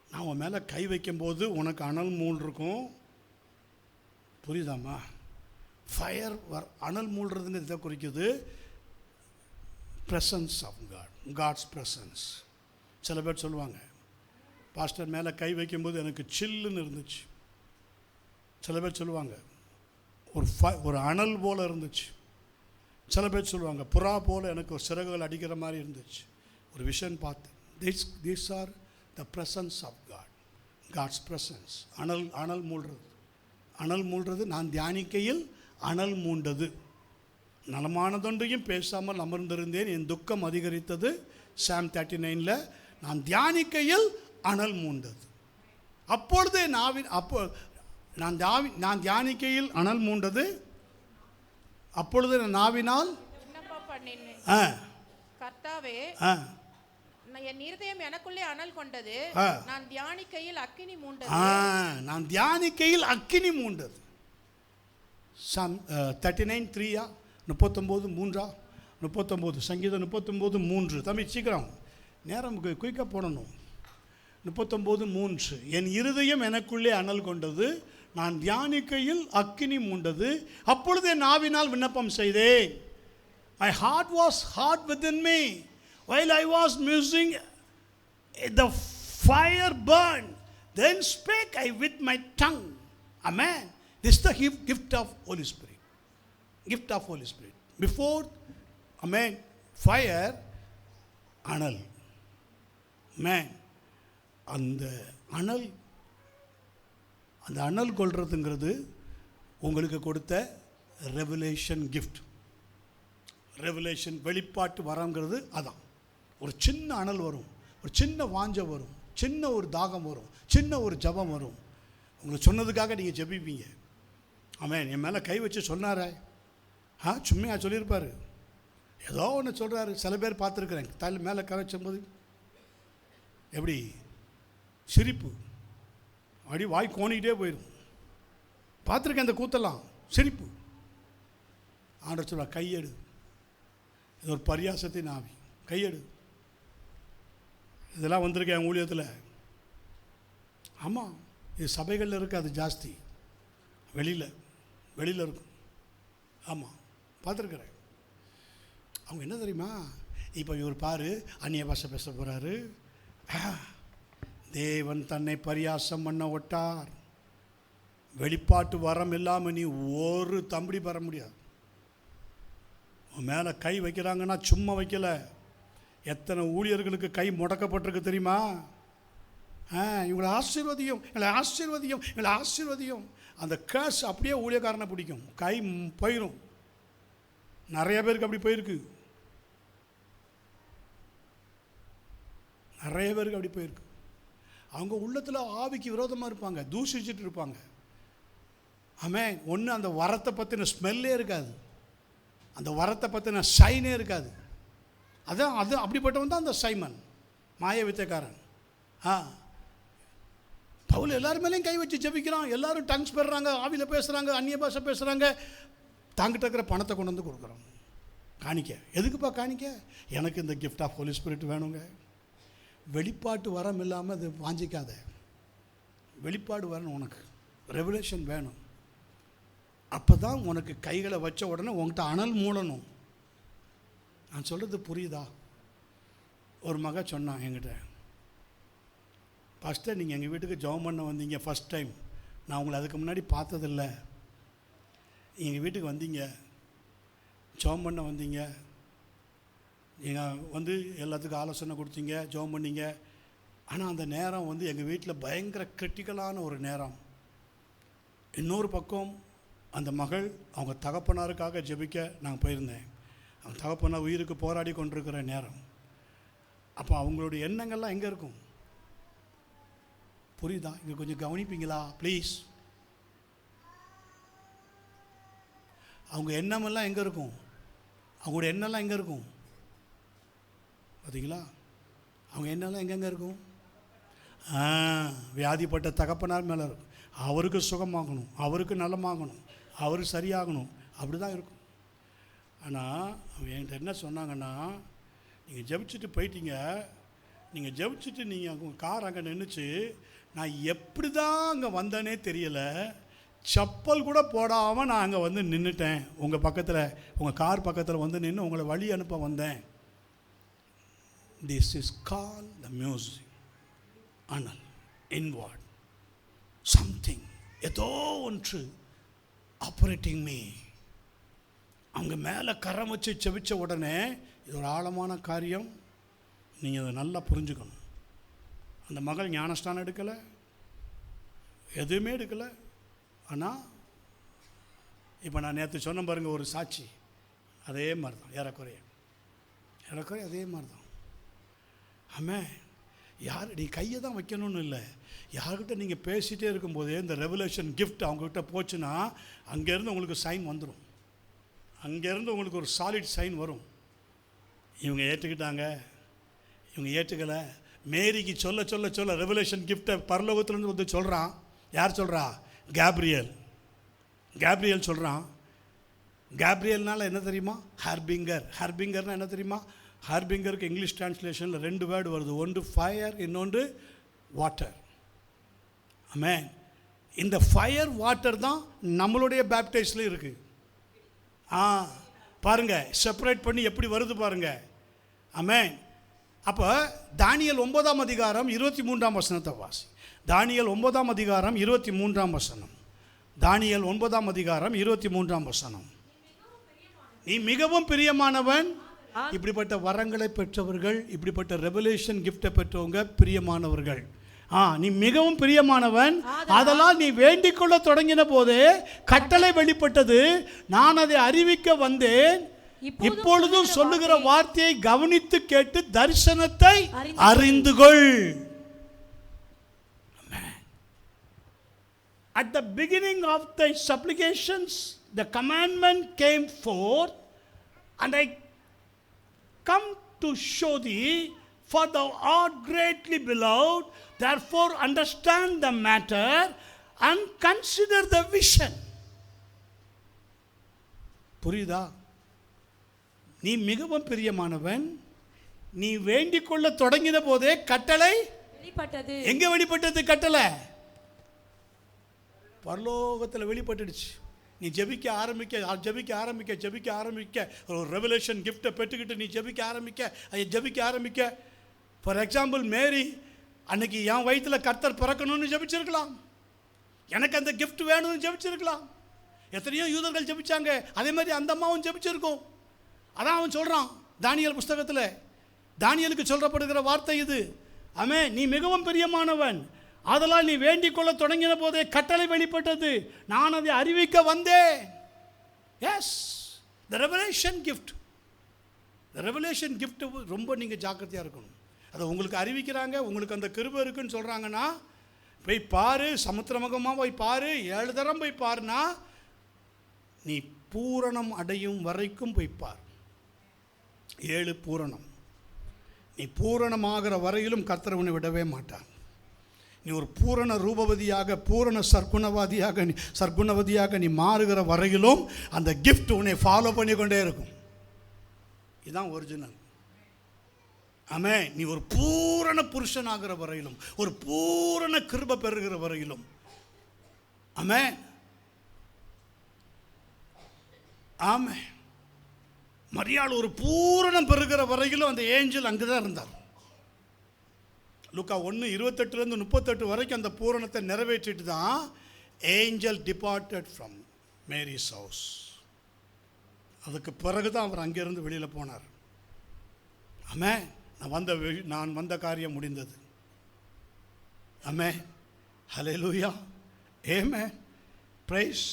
Speaker 1: நான் அவன் மேலே கை வைக்கும்போது உனக்கு அனல் மூள் இருக்கும், புரியுதாம்மா? ஃபயர் அனல் மூழ்றதுன்னு இதை குறிக்குது, presence of God, God's presence. சில பேர் சொல்லுவாங்க, பாஸ்டர் மேலே கை வைக்கும்போது எனக்கு சில்லுன்னு இருந்துச்சு. சில பேர் சொல்லுவாங்க ஒரு அனல் போல் இருந்துச்சு. சில பேர் சொல்லுவாங்க புறா போல் எனக்கு ஒரு சிறகுகள் அடிக்கிற மாதிரி இருந்துச்சு. ஒரு விஷன் பார்த்து, these are the presence of God, God's presence. அனல் மூழ்றது. நான் தியானிக்கையில் அனல் மூண்டது. நலமானதொன்றையும் பேசாமல் அமர்ந்திருந்தேன், என் துக்கம் அதிகரித்தது. சாம் 39ல் நான் தியானிக்கையில் அனல் மூண்டது. அப்பொழுது நான் தியானிக்கையில் அனல் மூண்டது. அப்பொழுது நான் நாவினால்
Speaker 3: கர்த்தாவே, என் இருதயம் எனக்குள்ளே அனல் கொண்டது. நான் தியானிக்கையில் அக்கினி மூண்டது.
Speaker 1: நான் தியானிக்கையில் அக்கினி மூண்டது. சாம் 39:3 39:3 சங்கீதம் 39:3. தம்பி சீக்கிரம், நேரம் குயிக்காக போடணும். 39:3 என் இருதயம் எனக்குள்ளே அனல் கொண்டது, நான் தியானிக்கையில் அக்கினி மூண்டது. அப்பொழுது என் நாவினால் விண்ணப்பம் செய்தேன். My heart was hot within me. While I was musing, the fire burned. Then spake I with my tongue. Amen. This is the gift of Holy Spirit. Gift of Holy Spirit. Before, amen, fire, anal. Man, அந்த அனல் கொள்றதுங்கிறது உங்களுக்கு கொடுத்த revelation gift. Revelation வெளிப்பாட்டு வரங்கிறது அதான். ஒரு சின்ன அனல் வரும், ஒரு சின்ன வாஞ்சை வரும், சின்ன ஒரு தாகம் வரும், சின்ன ஒரு ஜபம் வரும். உங்களுக்கு சொன்னதுக்காக நீங்கள் ஜெபிப்பீங்க. ஆமென். என் மேலே கை வச்சு சொன்னாரே, சும்மையாக சொல்லியிருப்பார், ஏதோ ஒன்று சொல்கிறாரு. சில பேர் பார்த்துருக்குறேன், தலை மேலே கை வச்சும்போது எப்படி சிரிப்பு, அப்படி வாய் கோணிக்கிட்டே போயிடும். பார்த்துருக்கேன் அந்த கூத்தெல்லாம், சிரிப்பு. ஆண்டவர் சொல்ல, கையெடு, இது ஒரு பரியாசத்தின் ஆவி, கையெடு. இதெல்லாம் வந்திருக்கேன் என் ஊழியத்தில். ஆமாம், இது சபைகளில் இருக்குது, அது ஜாஸ்தி. வெளியில் இருக்கும். ஆமாம், பார்த்துருக்குறேன். அவங்க என்ன தெரியுமா, இப்போ இவர் பாரு அந்நிய பாஷை பேச போகிறாரு, தேவன் தன்னை பரியாசம் பண்ண ஒட்டார். வெளிப்பாட்டு வரம் இல்லாமல் நீ ஒரு தம்படி பெற முடியாது. உன் மேலே கை வைக்கிறாங்கன்னா சும்மா வைக்கல. எத்தனை ஊழியர்களுக்கு கை முடக்கப்பட்டிருக்கு தெரியுமா? இவங்களை ஆசீர்வதியும், எங்களை ஆசீர்வதியும், எங்களை ஆசீர்வதியும். அந்த கேஸ் அப்படியே ஊழியக்காரனை பிடிக்கும், கை போயிடும். நிறைய பேருக்கு அப்படி போயிருக்கு, நிறைய பேருக்கு அப்படி போயிருக்கு. அவங்க உள்ளத்தில் ஆவிக்கு விரோதமாக இருப்பாங்க, தூஷிச்சுட்டு இருப்பாங்க. ஆமென். ஒன்று அந்த வரத்தை பற்றின ஸ்மெல்லே இருக்காது, அந்த வரத்தை பற்றின ஷைனே இருக்காது. அதான் அது அப்படிப்பட்டவன் தான் அந்த சைமன் மாய வித்தைக்காரன். பவுல் எல்லாரும் மேலேயும் கை வச்சு ஜெபிக்கிறான். எல்லாரும் டங்ஸ் பெறுறாங்க, ஆவியில் பேசுகிறாங்க, அந்நிய பாஷை பேசுகிறாங்க. தாங்கிட்ட இருக்கிற பணத்தை கொண்டு வந்து கொடுக்குறோம். காணிக்க எதுக்குப்பா காணிக்க? எனக்கு இந்த கிஃப்ட் ஆஃப் ஹோலி ஸ்பிரிட் வேணுங்க. வெளிப்பாட்டு வரம் இல்லாமல் அது வாஞ்சிக்காத. வெளிப்பாடு வரணும், உனக்கு ரெவலேஷன் வேணும். அப்போ தான் உனக்கு கைகளை வச்ச உடனே உங்கள்கிட்ட அனல் மூடணும். நான் சொல்கிறது புரியுதா? ஒரு மக சொன்னான் என்கிட்ட, ஃபஸ்ட்டு நீங்கள் எங்கள் வீட்டுக்கு ஜெபம் பண்ண வந்தீங்க ஃபஸ்ட் டைம், நான் உங்களை அதுக்கு முன்னாடி பார்த்ததில்ல. எங்கள் வீட்டுக்கு வந்தீங்க, ஜெபம் பண்ண வந்தீங்க, நீங்கள் வந்து எல்லாத்துக்கும் ஆலோசனை கொடுத்தீங்க, ஜெபம் பண்ணீங்க. ஆனால் அந்த நேரம் வந்து எங்கள் வீட்டில் பயங்கர கிரிட்டிக்கலான ஒரு நேரம். இன்னொரு பக்கம் அந்த மகள் அவங்க தகப்பனாருக்காக ஜெபிக்க நான் போயிருந்தேன். அவங்க தகப்பனார் உயிருக்கு போராடி கொண்டிருக்கிற நேரம். அப்போ அவங்களுடைய எண்ணங்கள்லாம் எங்கே இருக்கும்? புரியுதா? இங்கே கொஞ்சம் கவனிப்பீங்களா ப்ளீஸ்? அவங்க எண்ணமெல்லாம் எங்கே இருக்கும்? அவங்களுடைய எண்ணெல்லாம் எங்கே இருக்கும்? பார்த்தீங்களா? அவங்க எண்ணெல்லாம் எங்கெங்கே இருக்கும்? வியாதிப்பட்ட தகப்பனார் மேலே இருக்கும். அவருக்கு சுகமாகணும், அவருக்கு நலமாகணும், அவருக்கு சரியாகணும், அப்படி தான் இருக்கும். ஆனால் அவங்க என்கிட்ட என்ன சொன்னாங்கன்னா, நீங்கள் ஜெபிச்சுட்டு போயிட்டீங்க, நீங்கள் ஜெபிச்சுட்டு நீங்கள் உங்கள் கார் அங்கே நின்றுச்சு, நான் எப்படி தான் அங்கே வந்தேனே தெரியலை, செப்பல் கூட போடாமல் நான் அங்கே வந்து நின்றுட்டேன். உங்கள் பக்கத்தில், உங்கள் கார் பக்கத்தில் வந்து நின்று உங்களை வழி அனுப்ப வந்தேன். This is call the music. ஆனால் இன்வார்ட் சம்திங், ஏதோ ஒன்று ஆப்ரேட்டிங் மீ. அவங்க மேலே கரம் வச்சு செபிச்ச உடனே இது ஒரு ஆழமான காரியம், நீங்கள் அதை நல்லா புரிஞ்சுக்கணும். அந்த மகள் ஞானஸ்தானம் எடுக்கலை, எதுவுமே எடுக்கலை. ஆனால் இப்போ நான் நேற்று சொன்ன பாருங்கள் ஒரு சாட்சி, அதே மாதிரி தான், ஏறக்குறைய அதே மாதிரி தான். ஆமாம். யார் நீ கையை தான் வைக்கணும்னு இல்லை, யார்கிட்ட நீங்கள் பேசிகிட்டே இருக்கும்போதே இந்த ரெவலேஷன் கிஃப்ட் அவங்கக்கிட்ட போச்சுன்னா அங்கேருந்து உங்களுக்கு சைன் வந்துடும். அங்கேருந்து உங்களுக்கு ஒரு சாலிட் சைன் வரும். இவங்க ஏற்றுக்கிட்டாங்க, இவங்க ஏற்றுக்கலை. மேரிக்கு சொல்ல சொல்ல சொல்ல ரெவலேஷன் கிஃப்டை பரலோகத்துலேருந்து வந்து சொல்கிறான். யார் சொல்கிறா? கேப்ரியல் சொல்கிறான். கேப்ரியல்னால என்ன தெரியுமா? ஹர்பிங்கர்னால் என்ன தெரியுமா? ஹர்பிங்கருக்கு இங்கிலீஷ் டிரான்ஸ்லேஷனில் 2 வேர்டு வருது, ஒன்று ஃபயர், இன்னொன்று வாட்டர். ஆமென். இந்த ஃபயர் வாட்டர் தான் நம்மளுடைய பேப்டைஸ்ல இருக்குது. பாருங்கள், செப்பரேட் பண்ணி எப்படி வருது பாருங்கள். ஆமென். அப்போ தானியேல் 9ஆம் அதிகாரம் 23ஆம் வசனத்தை வாசி. தானியேல் 9ஆம் அதிகாரம் 23ஆம் வசனம். தானியேல் 9ஆம் அதிகாரம் 23ஆம் வசனம். நீ மிகவும் பிரியமானவன். இப்படிப்பட்ட வரங்களை பெற்றவர்கள், இப்படிப்பட்ட ரெவலேஷன் கிஃப்டை பெற்றவங்க பிரியமானவர்கள். நீ மிகவும் பிரியமானவன், அதெல்லாம் நீ வேண்டிக் கொள்ள தொடங்கின போதே கட்டளை வெளிப்பட்டது, நான் அதை அறிவிக்க வந்தேன். இப்பொழுதும் சொல்லுகிற வார்த்தையை கவனித்து கேட்டு தரிசனத்தை அறிந்து கொள். At the beginning of the supplications, the commandment came forth, and I come to show thee, for thou art greatly beloved, therefore understand the matter and consider the vision. புரியுதா? நீ மிகவும் பிரியமானவன், நீ வேண்டிக் கொள்ள தொடங்கின போதே கட்டளை வெளிப்பட்டது. எங்க வெளிப்பட்டது கட்டளை? பரலோகத்தில் வெளிப்பட்டுடுச்சு. நீ ஜெபிக்க ஆரம்பிக்க ஒரு ரெவலேஷன் கிஃப்டை பெற்றுக்கிட்டு நீ ஜெபிக்க ஆரம்பிக்க ஃபார் எக்ஸாம்பிள், மேரி அன்னைக்கு என் வயிற்றில் கர்த்தர் பிறக்கணும்னு ஜெபிச்சிருக்கலாம். எனக்கு அந்த gift வேணும்னு ஜெபிச்சிருக்கலாம். எத்தனையோ யூதர்கள் ஜெபிச்சாங்க. அதே மாதிரி அந்த அம்மாவும் ஜெபிச்சிருக்கும். அதான் அவன் சொல்கிறான் தானியேல் புஸ்தகத்தில். தானியேலுக்கு சொல்லப்படுகிற வார்த்தை இது. ஆமென். நீ மிகவும் பிரியமானவன், ஆதலால் நீ வேண்டிக் கொள்ள தொடங்கின போதே கட்டளை வெளிப்பட்டது, நான் அதை அறிவிக்க வந்தேன். Yes, the revelation gift. The revelation gift ரொம்ப நீங்கள் ஜாக்கிரதையாக இருக்கணும். அதை உங்களுக்கு அறிவிக்கிறாங்க, உங்களுக்கு அந்த கிருபை இருக்குன்னு சொல்கிறாங்கன்னா, போய் பாரு, சமுத்திரமுகமாக போய் பாரு, 7 தரம் போய் பாருன்னா நீ பூரணம் அடையும் வரைக்கும் போய் பார். 7 பூரணம். நீ பூரணமாகிற வரையிலும் கர்த்தர் உன்னை விடவே மாட்டான். நீ ஒரு பூரண ரூபவதியாக, பூரண சர்க்குணவதியாக நீ மாறுகிற வரையிலும் அந்த கிஃப்ட் உன்னை ஃபாலோ பண்ணி கொண்டே இருக்கும். இதுதான் ஒரிஜினல். ஆமென். நீ ஒரு பூரண புருஷன் ஆகிற வரையிலும், ஒரு பூரண கிருபை பெறுகிற வரையிலும். ஆமென். ஆமென். மரியாள் ஒரு பூரணம் பெறுகிற வரையிலும் அந்த ஏஞ்சல் அங்கே தான் இருந்தார். லூக்கா 1:28-38 வரைக்கும் அந்த பூரணத்தை நிறைவேற்றிட்டு தான் angel departed from Mary's house. அதுக்கு பிறகு தான் அவர் அங்கேருந்து வெளியில் போனார். ஆமென். நான் வந்த காரியம் முடிந்தது. ஆமென். ஹல்லேலூயா. ஆமென். பிரைஸ்.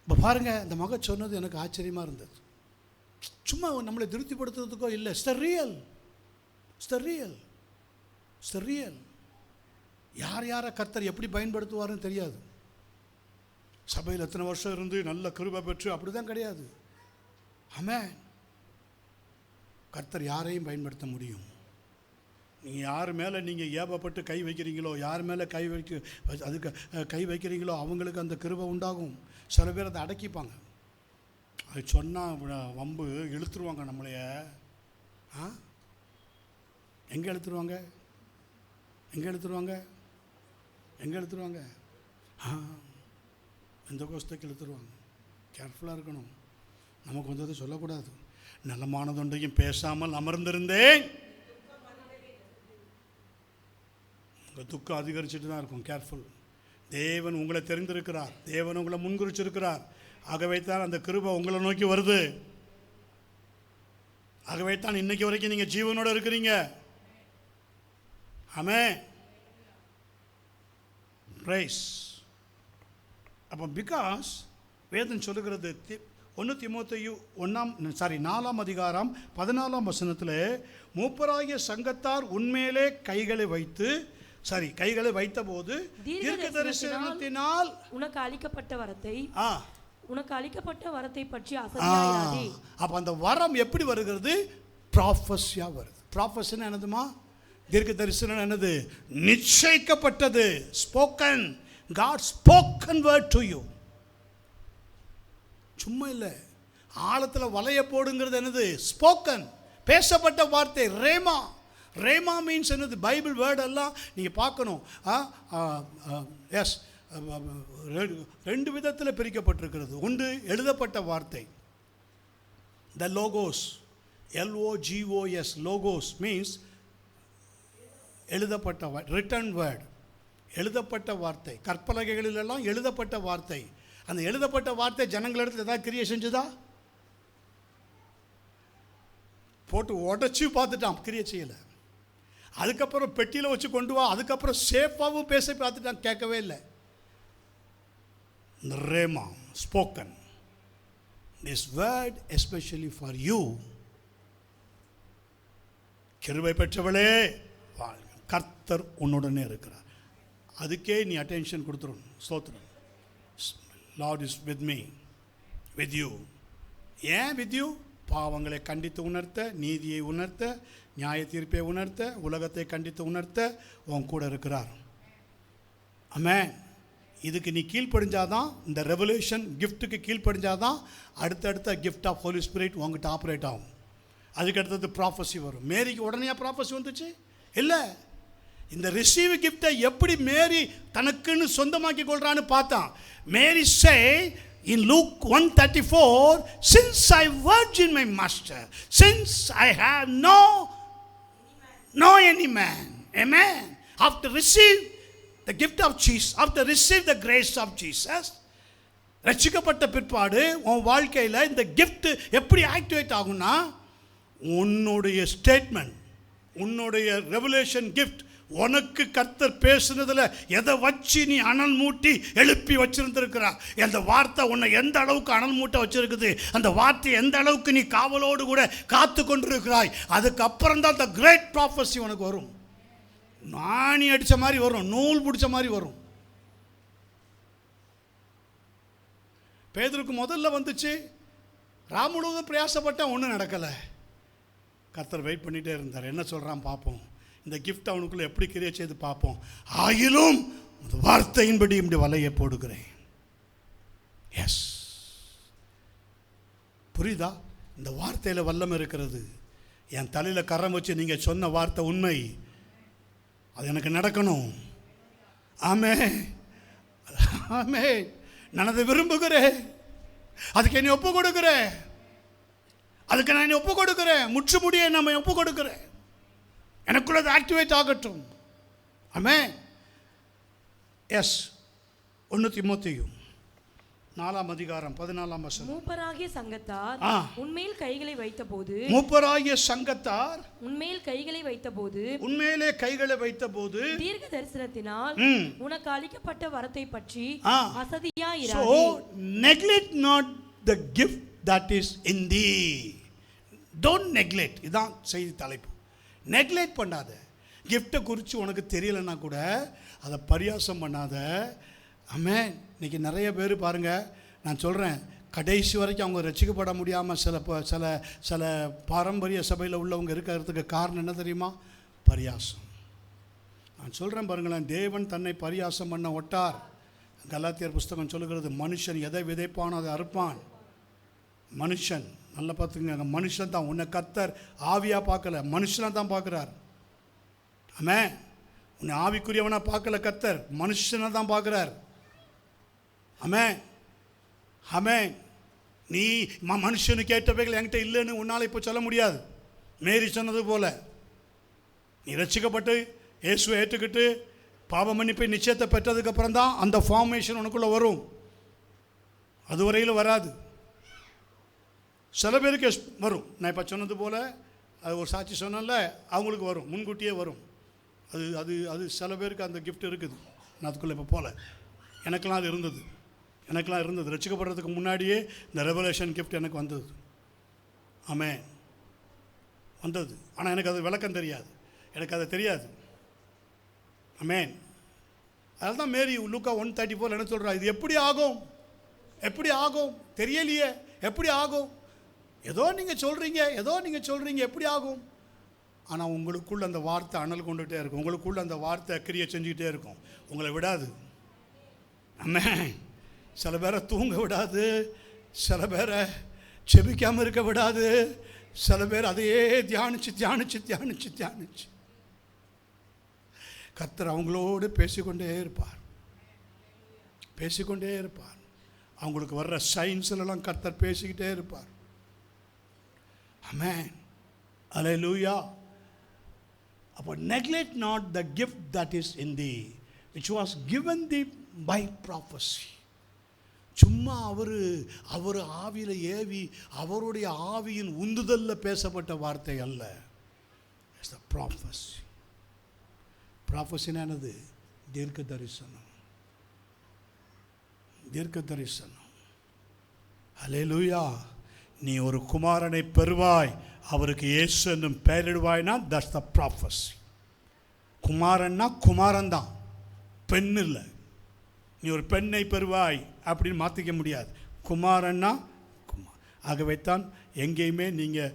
Speaker 1: இப்போ பாருங்கள், இந்த மக சொன்னது எனக்கு ஆச்சரியமாக இருந்தது. சும்மா நம்மளை திருப்திப்படுத்துறதுக்கோ இல்லை. It's the real. It's the real. It's the real. யாரை கர்த்தர் எப்படி பயன்படுத்துவாருன்னு தெரியாது. சபையில் எத்தனை வருஷம் இருந்து நல்ல கிருபை பெற்று அப்படி தான் கிடையாது. ஆமென். கர்த்தர் யாரையும் பயன்படுத்த முடியும். நீங்கள் யார் மேலே நீங்கள் ஏவப்பட்டு கை வைக்கிறீங்களோ, யார் மேலே அதுக்கு கை வைக்கிறீங்களோ அவங்களுக்கு அந்த கிருபை உண்டாகும். சில பேர் அதை அடக்கிப்பாங்க. அது சொன்னால் வம்பு இழுத்துருவாங்க நம்மளைய. எங்கே இழுத்துருவாங்க? எந்த கோஷத்துக்கு இழுத்துருவாங்க. கேர்ஃபுல்லாக இருக்கணும். நமக்கு வந்ததை சொல்லக்கூடாது. நலமானதொன்றையும் பேசாமல் அமர்ந்திருந்தேன். உங்கள் துக்கம் அதிகரிச்சுட்டு தான் இருக்கும். கேர்ஃபுல். தேவன் உங்களை தெரிந்திருக்கிறார். தேவன் உங்களை முன்குறிச்சிருக்கிறார். ஆகவே தான் அந்த கிருபை உங்களை நோக்கி வருது. ஆகவே தான் இன்னைக்கு வரைக்கும் நீங்கள் ஜீவனோடு இருக்கிறீங்க. ஆமென். பிரைஸ். அப்போ பிகாஸ் வேதம் சொல்லுகிறது 1 தீமோத்தேயு 4ஆம் அதிகாரம் 14ஆம் வசனத்தில், மூப்பராகிய சங்கத்தார் உன்மேலே கைகளை வைத்த போது தீர்க்கதரிசனத்தினால்
Speaker 2: உனக்கு அளிக்கப்பட்ட வரத்தை பற்றி அசதியாயிராதே.
Speaker 1: அப்ப அந்த வரம் எப்படி வருகிறது? ப்ராஃபஸியா வருது. ப்ராஃபஸினா என்னதுமா? தீர்க்க தரிசனம் என்னது? நிச்சயிக்கப்பட்டது. Spoken. God spoken word to you. சும்மா இல்லை. ஆழத்தில் வலைய போடுங்கிறது என்னது? ஸ்போக்கன். பேசப்பட்ட வார்த்தை. ரேமா. ரேமா மீன்ஸ் என்னது? பைபிள் வேர்டு எல்லாம் நீங்கள் பார்க்கணும். எஸ், 2 விதத்தில் பிரிக்கப்பட்டிருக்கிறது. ஒன்று எழுதப்பட்ட வார்த்தை. த லோகோஸ். LOGOS. லோகோஸ் மீன்ஸ் எழுதப்பட்ட ரிட்டன் வேர்டு. எழுதப்பட்ட வார்த்தை. கற்பலகைகளிலெல்லாம் எழுதப்பட்ட வார்த்தை. அந்த எழுதப்பட்ட வார்த்தை ஜனங்களிடத்தில் ஏதாவது கிரியை செஞ்சுதா? போட்டு உடச்சி பார்த்துட்டான், கிரியை செய்யலை. அதுக்கப்புறம் பெட்டியில் வச்சு கொண்டு வா, அதுக்கப்புறம் சேஃபாகவும் பேச பார்த்துட்டான், கேட்கவே இல்லை. Rhema, spoken. This word especially for you. கிருபை பெற்றவளே, கர்த்தர் உன்னுடனே இருக்கிறார். அதுக்கே நீ அட்டென்ஷன் கொடுத்துடணும். ஸ்தோத்திரம். Lord is with me, with you. ஏன் வித் யூ? பாவங்களை கண்டித்து உணர்த்த, நீதியை உணர்த்த, நியாய தீர்ப்பை உணர்த்த, உலகத்தை கண்டித்து உணர்த்த உன் கூட இருக்கிறார். ஆமென். இதுக்கு நீ கீழ்ப்படிஞ்சாதான், இந்த ரெவல்யூஷன் கிஃப்ட்டுக்கு கீழ்ப்படிஞ்சாதான் அடுத்தடுத்த கிஃப்ட் ஆஃப் ஹோலி ஸ்பிரிட் உங்ககிட்ட ஆப்ரேட் ஆகும். அதுக்கு அடுத்தது ப்ராஃபஸி வரும். மேரிக்கு உடனே ப்ராஃபஸி வந்துச்சு? இல்லை. இந்த ரிசீவ் கிஃப்டை எப்படி மேரி தனக்குன்னு சொந்தமாக்கி கொள்றான்னு பார்த்தான். மேரி சே in Luke 1:34, since I virgin my master, since I have no any man. Amen. After receive the gift of Jesus, after receive the grace of Jesus, ரட்சிக்கப்பட்ட பிற்பாடு உன் வாழ்க்கையில் இந்த கிஃப்ட் எப்படி ஆக்டிவேட் ஆகும்னா, உன்னுடைய ஸ்டேட்மெண்ட், உன்னுடைய ரெவலேஷன் கிஃப்ட், உனக்கு கர்த்தர் பேசுனதில் எதை வச்சு நீ அனல் மூட்டி எழுப்பி வச்சிருந்திருக்கிறா, அந்த வார்த்தை உன்னை எந்த அளவுக்கு அனல் மூட்டை வச்சிருக்குது, அந்த வார்த்தை எந்த அளவுக்கு நீ காவலோடு கூட காத்து கொண்டிருக்கிறாய், அதுக்கப்புறம் தான் அந்த கிரேட் ப்ராஃபஸி உனக்கு வரும். நாணி அடித்த மாதிரி வரும், நூல் பிடிச்ச மாதிரி வரும். பேதுருக்கு முதல்ல வந்துச்சு, ராமுழுவதும் பிரயாசப்பட்டால் ஒன்றும் நடக்கலை. கர்த்தர் வெயிட் பண்ணிகிட்டே இருந்தார். என்ன சொல்கிறான் பார்ப்போம், இந்த கிஃப்ட் அவனுக்குள்ளே எப்படி கிரியேட் செய்து பார்ப்போம். ஆயிலும் வார்த்தையின்படி இப்படி வலையை போடுகிறேன். எஸ், புரியுதா? இந்த வார்த்தையில் வல்லம் இருக்கிறது. என் தலையில் கரம் வச்சு நீங்கள் சொன்ன வார்த்தை உண்மை, அது எனக்கு நடக்கணும். ஆமே ஆமே, நான் அதை விரும்புகிறேன், அதுக்கு என்னை ஒப்பு கொடுக்கிறேன், அதுக்கு நான் என்னை ஒப்பு கொடுக்கிறேன், முற்று முடிய நம்ம ஒப்பு கொடுக்கிறேன், எனக்குள்ள அது ஆக்டிவேட் ஆகட்டும். ஆமே. எஸ், 1 தீமோத்தேயு 4:14
Speaker 2: மூப்பராகிய சங்கத்தார் உன்மேல் கைகளை வைத்தபோது,
Speaker 1: மூப்பராகிய சங்கத்தார்
Speaker 2: உன்மேல் கைகளை வைத்தபோது,
Speaker 1: உன்மேலே கைகளை வைத்தபோது
Speaker 2: தீர்க்க தரிசனத்தினால் உனக்கு அளிக்கப்பட்ட வரத்தை பற்றி அசதியா
Speaker 1: So
Speaker 2: இராதே.
Speaker 1: neglect not the gift that is in thee. Don't neglect. இதான் செய்தி தலைப்பு. நெக்லெக்ட் பண்ணாத. கிஃப்டை குறித்து உனக்கு தெரியலைன்னா கூட அதை பரியாசம் பண்ணாத. ஆமென். இன்றைக்கி நிறைய பேர் பாருங்கள், நான் சொல்கிறேன், கடைசி வரைக்கும் அவங்க ரசிக்கப்பட முடியாமல் சில பாரம்பரிய சபையில் உள்ளவங்க இருக்கிறதுக்கு காரணம் என்ன தெரியுமா? பரியாசம். நான் சொல்கிறேன் பாருங்களேன், தேவன் தன்னை பரியாசம் பண்ண ஒட்டார். கலாத்தியர் புஸ்தகம் சொல்லுகிறது, மனுஷன் எதை விதைப்பானோ அதை அறுப்பான். மனுஷன், நல்லா பார்த்துக்கங்க, மனுஷன் தான். உன்னை கர்த்தர் ஆவியாக பார்க்கல, மனுஷனாக தான் பார்க்குறார். ஆமென். உன்னை ஆவிக்குரியவனாக பார்க்கல கர்த்தர், மனுஷனை தான் பார்க்குறார். ஆமென் ஆமென். நீ மனுஷனுக்கு ஏற்றவைகள் என்கிட்ட இல்லைன்னு உன்னால் இப்போ சொல்ல முடியாது. மேரி சொன்னது போல், நீ ரட்சிக்கப்பட்டு இயேசுவை ஏற்றுக்கிட்டு பாவ மன்னிப்பை நிச்சயத்தை பெற்றதுக்கப்புறம் தான் அந்த ஃபார்மேஷன் உனக்குள்ளே வரும். அதுவரையில் வராது. சில பேருக்கு வரும். நான் இப்போ சொன்னது போல், அது ஒரு சாட்சி சொன்னல, அவங்களுக்கு வரும், முன்கூட்டியே வரும். அது அது அது சில பேருக்கு அந்த கிஃப்ட் இருக்குது. நான் அதுக்குள்ளே இப்போ போகல. எனக்கெல்லாம் அது இருந்தது. ரட்சிக்கப்படுறதுக்கு முன்னாடியே இந்த ரெவலேஷன் கிஃப்ட் எனக்கு வந்தது. ஆமென், வந்தது. ஆனால் எனக்கு அது விளக்கம் தெரியாது, எனக்கு அது தெரியாது. ஆமென். அதனால தான் மேரி லூக்கா 1:34 என்ன சொல்கிறா, இது எப்படி ஆகும் தெரியலையே, எப்படி ஆகும்? ஏதோ நீங்கள் சொல்கிறீங்க எப்படி ஆகும்? ஆனால் உங்களுக்குள்ள அந்த வார்த்தை அனல் கொண்டுகிட்டே இருக்கும், உங்களுக்குள்ள அந்த வார்த்தை கிரியை செஞ்சுக்கிட்டே இருக்கும், உங்களை விடாது. ஆமென். சில பேரை தூங்க விடாது, சில பேரை செபிக்காமல் இருக்க விடாது, சில பேர் அதையே தியானிச்சு கர்த்தர் அவங்களோடு பேசிக்கொண்டே இருப்பார். அவங்களுக்கு வர்ற சயின்ஸ்லாம் கர்த்தர் பேசிக்கிட்டே இருப்பார். ஆமென். அல்லேலூயா. அப்போ neglect not the gift that is in thee, which was given thee by prophecy. சும்மா அவர் ஆவியில் ஏவி அவருடைய ஆவியின் உந்துதலில் பேசப்பட்ட வார்த்தை அல்ல. It's the prophecy. ப்ராஃபஸினா என்னது? தீர்க்க தரிசனம். அல்லேலூயா. நீ ஒரு குமாரனை பெறுவாய், அவருக்கு இயேசு என்னும் பெயரிடுவாய்னா தட்ஸ் த ப்ராஃபஸி. குமாரன்னா குமாரன் தான், பெண் இல்லை. நீ ஒரு பெண்ணை பெறுவாய் அப்படின்னு மாற்றிக்க முடியாது. குமாரன்னா ஆகவேத்தான் எங்கேயுமே நீங்கள்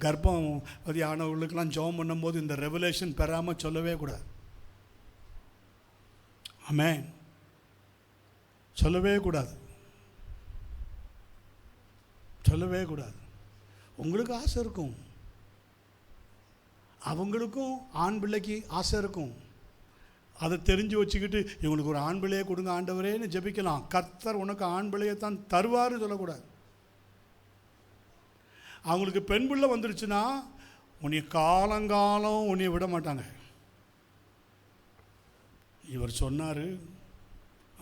Speaker 1: கர்ப்பவதி ஆனவர்களுக்கெல்லாம் ஜெபம் பண்ணும்போது இந்த ரெவலேஷன் பெறாமல் சொல்லவே கூடாது. ஆமென். சொல்லவே கூடாது. உங்களுக்கு ஆசை இருக்கும், அவங்களுக்கும் ஆண் பிள்ளைக்கு ஆசை இருக்கும். அதை தெரிஞ்சு வச்சுக்கிட்டு இவங்களுக்கு ஒரு ஆண் பிள்ளையை கொடுங்க ஆண்டவரேன்னு ஜெபிக்கலாம். கர்த்தர் உனக்கு ஆண் பிள்ளையை தான் தருவார்னு சொல்லக்கூடாது. அவங்களுக்கு பெண் பிள்ளை வந்துருச்சுன்னா உன்னை காலங்காலம் உன்னை விட மாட்டாங்க. இவர் சொன்னார்,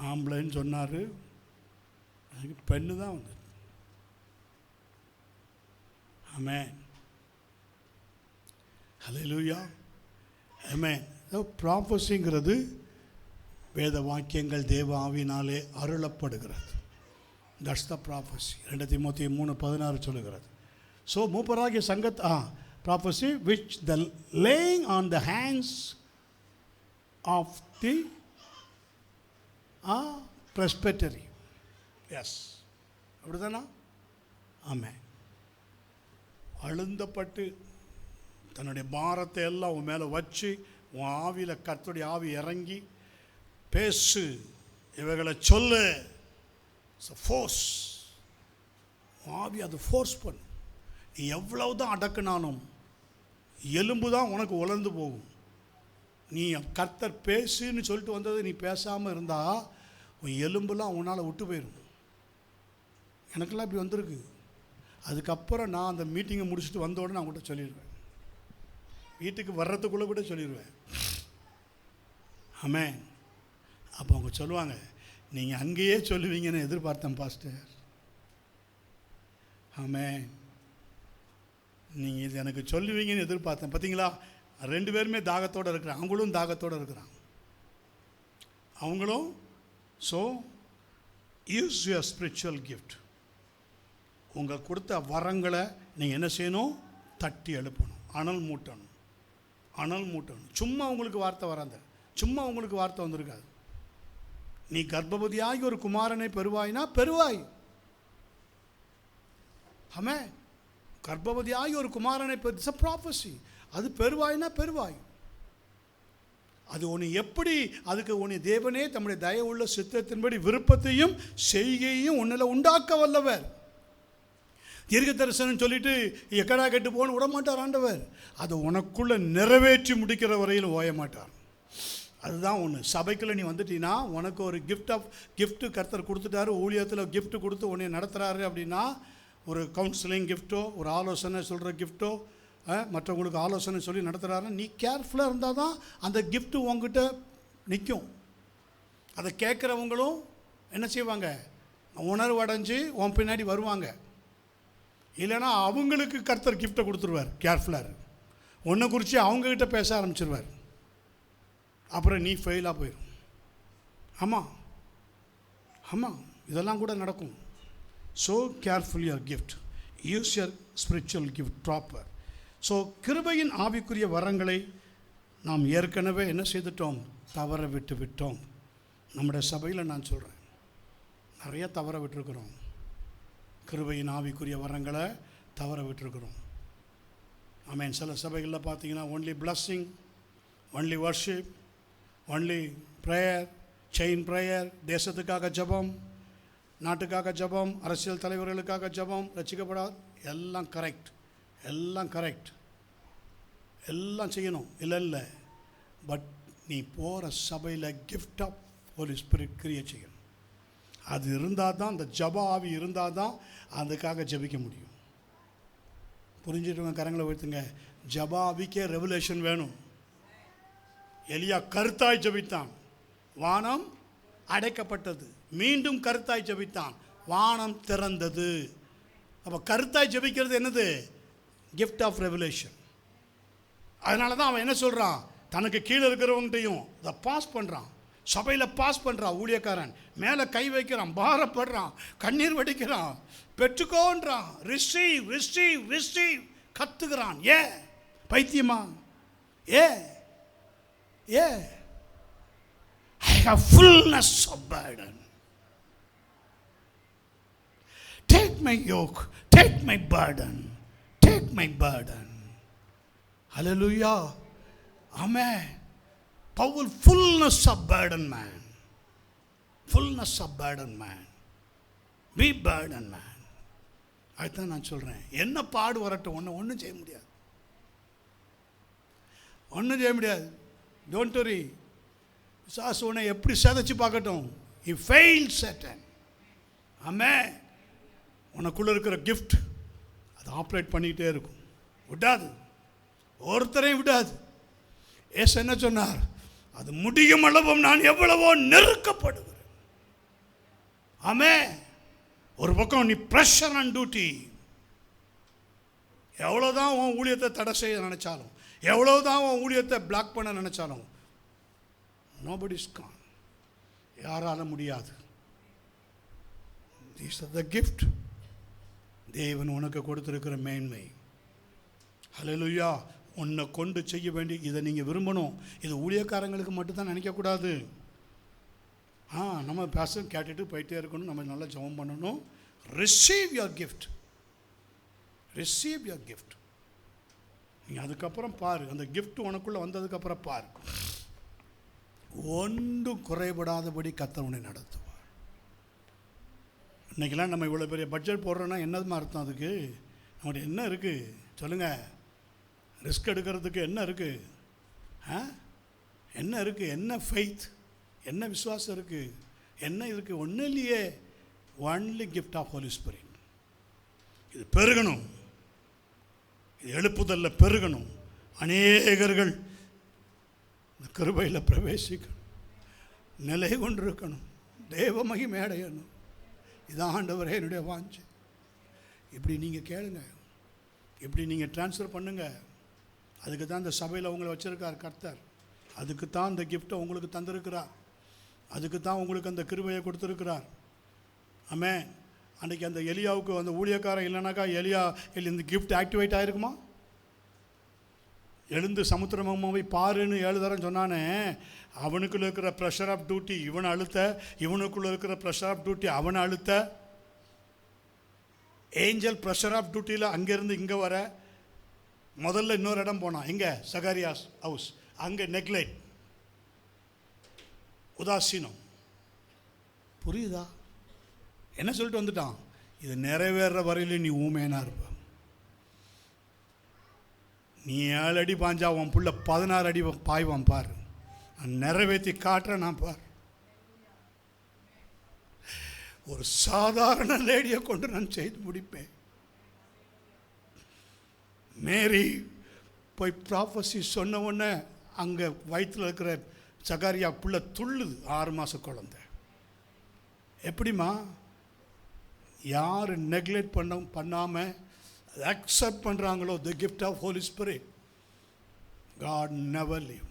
Speaker 1: ஆம்பளைன்னு சொன்னார், எனக்கு பெண்ணு தான் வந்தது. ஆமென், ஹல்லேலூயா, ஆமென். ப்ராஃபஸிங்கிறது வேத வாக்கியங்கள் தேவ ஆவியினாலே அருளப்படுகிறது. That's the prophecy. 2 தீமோத்தேயு 3:16 சொல்லுகிறது. ஸோ மூப்பராகிய prophecy which the laying on the hands of the presbytery. Yes, அப்படிதானா? ஆமென். அழுந்தப்பட்டு தன்னுடைய பாரத்தை எல்லாம் உன் மேலே வச்சு உன் ஆவியில் கர்த்தருடைய ஆவி இறங்கி பேசு, இவைகளை சொல்லு. ஃபோர்ஸ், ஆவி அது ஃபோர்ஸ் பண்ணு. நீ எவ்வளவு தான் அடக்குனாலும் எலும்பு தான் உனக்கு உலர்ந்து போகும். நீ கர்த்தர் பேசுன்னு சொல்லிட்டு வந்தது நீ பேசாமல் இருந்தால் உன் எலும்புலாம் உன்னால் விட்டு போயிடும். எனக்கெல்லாம் இப்படி வந்திருக்கு. அதுக்கப்புறம் நான் அந்த மீட்டிங்கை முடிச்சுட்டு வந்த உடனே நான் உங்கள்கிட்ட சொல்லிடுவேன். வீட்டுக்கு வர்றதுக்குள்ளே கூட சொல்லிடுவேன். ஆமென். அப்போ அவங்க சொல்லுவாங்க, நீங்கள் அங்கேயே சொல்லுவீங்கன்னு எதிர்பார்த்தேன் பாஸ்டர். ஆமென். நீங்கள் இது எனக்கு சொல்லுவீங்கன்னு எதிர்பார்த்தேன். பார்த்தீங்களா, 2 பேருமே தாகத்தோடு இருக்கிறாங்க. அவங்களும் தாகத்தோடு இருக்கிறாங்க. அவங்களும். So use your spiritual gift. உங்கள் கொடுத்த வரங்களை நீங்கள் என்ன செய்யணும்? தட்டி எழுப்பணும், அனல் மூட்டணும், அனல் மூட்டணும். சும்மா உங்களுக்கு வார்த்தை வராது, சும்மா உங்களுக்கு வார்த்தை வந்திருக்காது. நீ கர்ப்பவதியாகி ஒரு குமாரனை பெறுவாய்னா பெறுவாய். ஆமென். கர்ப்பவதியாகி ஒரு குமாரனை இட்ஸ் a prophecy. அது பெறுவாய்னா பெறுவாய். அது உன்னை எப்படி, அதுக்கு உன்னை தேவனே தம்முடைய தயவுள்ள சித்தத்தின்படி விருப்பத்தையும் செய்கையும் உன்னில் உண்டாக்க வல்லவர். தீர்க்க தரிசனம் சொல்லிட்டு எக்கடா கெட்டு போன்னு விட மாட்டார் ஆண்டவர். அதை உனக்குள்ளே நிறைவேற்றி முடிக்கிற வரையில் ஓய மாட்டார். அதுதான் ஒன்று. சபைக்குள்ளே நீ வந்துட்டீங்கன்னா உனக்கு ஒரு கிஃப்ட்டு கர்த்தர் கொடுத்துட்டாரு. ஊழியத்தில் கிஃப்ட் கொடுத்து உன்னை நடத்துகிறாரு அப்படின்னா, ஒரு கவுன்சிலிங் கிஃப்ட்டோ, ஒரு ஆலோசனை சொல்கிற கிஃப்ட்டோ, மற்றவங்களுக்கு ஆலோசனை சொல்லி நடத்துகிறாருன்னா நீ கேர்ஃபுல்லாக இருந்தால் தான் அந்த கிஃப்ட்டு உங்ககிட்ட நிற்கும். அதை கேட்குறவங்களும் என்ன செய்வாங்க? உணர்வு அடைஞ்சு உன் பின்னாடி வருவாங்க. இல்லைன்னா அவங்களுக்கு கர்த்தர் கிஃப்ட்டை கொடுத்துருவார். கேர்ஃபுல்லாக ஒன்றை குறித்து அவங்கக்கிட்ட பேச ஆரம்பிச்சிருவார். அப்புறம் நீ ஃபெயிலாக போயிடும். ஆமாம், ஆமாம், இதெல்லாம் கூட நடக்கும். So careful your gift. Use your spiritual gift proper. So கிருபையின் ஆவிக்குரிய வரங்களை நாம் ஏற்கனவே என்ன செய்துட்டோம்? தவற விட்டோம். நம்முடைய சபையில் நான் சொல்கிறேன், நிறைய தவற விட்டுருக்குறோம். கிருபையின் ஆவிக்குரிய வரங்களை தவற விட்டுருக்குறோம். ஆமென். சில சபைகளில் பார்த்தீங்கன்னா only blessing, only worship, only prayer, chain prayer, தேசத்துக்காக ஜபம், நாட்டுக்காக ஜபம், அரசியல் தலைவர்களுக்காக ஜபம், ரட்சிக்கப்படாது, எல்லாம் கரெக்ட், எல்லாம் கரெக்ட், எல்லாம் செய்யணும், இல்லை. பட் நீ போகிற சபையில் gift of Holy Spirit create செய்யணும். அது இருந்தால் தான், அந்த ஜப ஆவி இருந்தால் தான் அதுக்காக ஜபிக்க முடியும். புரிஞ்சுட்டு கரங்களை உயர்த்துங்க. ஜப ஆவிக்கே ரெவலேஷன் வேணும். எலியா கருத்தாய் ஜபித்தான், வானம் அடைக்கப்பட்டது. மீண்டும் கருத்தாய் ஜபித்தான், வானம் திறந்தது. அப்போ கருத்தாய் ஜபிக்கிறது என்னது? Gift of revelation. அதனால தான் அவன் என்ன சொல்கிறான்? தனக்கு கீழே இருக்கிறவங்ககிட்டையும் இதை பாஸ் பண்ணுறான். சபையில் பாஸ் பண்ணுறான். ஊழியக்காரன் மேலே கை வைக்கிறான், பாரப்படுறான், கண்ணீர் வடிக்கிறான், பெற்றுக்கோன்றான், ரிசீவ் ரிசீவ் ரிசீவ் கத்துக்கிறான். பைத்தியமா? I have fullness of burden. Take my yoke, take my burden, take my burden. Hallelujah. Amen. Paul, fullness of burden man. Fullness of burden man. Be burden man. அதுதான் நான் சொல்கிறேன். என்ன பாடு வரட்டும், ஒன்றும் செய்ய முடியாது, ஒன்றும் செய்ய முடியாது. Don't worry. சாசு உன்னை எப்படி சதைச்சு பார்க்கட்டும். He failed Satan. ஆமென். உனக்குள்ளே இருக்கிற கிஃப்ட் அது ஆப்ரேட் பண்ணிக்கிட்டே இருக்கும், விடாது. ஒருத்தரையும் விடாது. ஏசு என்ன சொன்னார்? அது முடியும் அளவும் நான் எவ்வளவோ நெருக்கப்படுகிறேன். ஆமே. ஒரு பக்கம் நீ ப்ரெஷர் அண்ட் டியூட்டி. எவ்வளோதான் உன் ஊழியத்தை தடை செய்ய நினைச்சாலும், எவ்வளோதான் உன் ஊழியத்தை பிளாக் பண்ண நினைச்சாலும், nobody is gone. யாரால முடியாது. These are the gift. தேவன் உனக்கு கொடுத்திருக்கிற மேன்மை. ஹல்லேலூயா. உன்னை கொண்டு செய்ய வேண்டிய இதை நீங்கள் விரும்பணும். இது ஊழியக்காரங்களுக்கு மட்டும்தான் நினைக்கக்கூடாது. நம்ம பேச கேட்டுட்டு போயிட்டே இருக்கணும். நம்ம நல்லா ஜெபம் பண்ணணும். Receive your gift. Receive your gift. நீங்கள் அதுக்கப்புறம் பாரு, அந்த கிஃப்ட் உனக்குள்ளே வந்ததுக்கப்புறம் பாரு, ஒன்றும் குறைபடாதபடி கர்த்தர் உன்னை நடத்துவார். இன்றைக்கெல்லாம் நம்ம இவ்வளோ பெரிய பட்ஜெட் போடுறோன்னா என்னதுமா அர்த்தம்? அதுக்கு நம்மளுடைய என்ன இருக்குது சொல்லுங்கள்? ரிஸ்க் எடுக்கிறதுக்கு என்ன இருக்குது? என்ன இருக்குது? என்ன ஃபெய்த், என்ன விசுவாசம் இருக்குது? என்ன இருக்குது? ஒன்றும் இல்லையே. Only gift of Holy Spirit. இது பெருகணும். இது எழுப்புதலில் பெருகணும். அநேகர்கள் இந்த கிருபையில் பிரவேசிக்கணும், நிலை கொண்டிருக்கணும், தேவ மகிமை அடையணும். இதான் ஆண்டவரே என்னுடைய வாஞ்சை. இப்படி நீங்கள் கேளுங்க, இப்படி நீங்கள் ட்ரான்ஸ்ஃபர் பண்ணுங்கள். அதுக்கு தான் இந்த சபையில் உங்களை வச்சுருக்கார் கர்த்தர். அதுக்கு தான் இந்த கிஃப்ட்டை உங்களுக்கு தந்திருக்கிறார். அதுக்கு தான் உங்களுக்கு அந்த கிருபையை கொடுத்துருக்கிறார். ஆமென். அன்றைக்கி அந்த எலியாவுக்கு அந்த ஊழியக்காரன் இல்லைனாக்கா எலியா இந்த கிஃப்ட் ஆக்டிவேட் ஆகிருக்குமா? எழுந்து சமுத்திரமாவை பாருன்னு 7 தரம் சொன்னானே, அவனுக்குள்ளே இருக்கிற ப்ரெஷர் ஆஃப் டியூட்டி இவனை அழுத்த, இவனுக்குள்ளே இருக்கிற ப்ரெஷர் ஆஃப் டியூட்டி அவனை அழுத்த. ஏஞ்சல் ப்ரெஷர் ஆஃப் டியூட்டியில் அங்கேருந்து இங்கே வர முதல்ல இன்னொரு இடம் போனான். எங்கே? சகாரியாஸ் ஹவுஸ். அங்கே நெக்லெக்ட், உதாசீனம். புரியுதா? என்ன சொல்லிட்டு வந்துட்டான்? இது நிறைவேற வரையில நீ ஊமையனா இருப்ப. நீ 7 அடி பாஞ்சா உன் புள்ள 16 அடி பாய்வான் பாரு. நான் நிறைவேற்றி காட்டுறேன். நான் பார், ஒரு சாதாரண லேடியை கொண்டு நான் செய்து முடிப்பேன். மேரி போய் ப்ராஃபஸி சொன்ன உடனே அங்கே வயிற்றில் இருக்கிற சகாரியா புள்ள துள்ளுது. 6 மாத குழந்தை. எப்படிமா? யார் நெக்லெக்ட் பண்ணாமல் அக்செப்ட் பண்ணுறாங்களோ the gift of Holy Spirit, God never leave.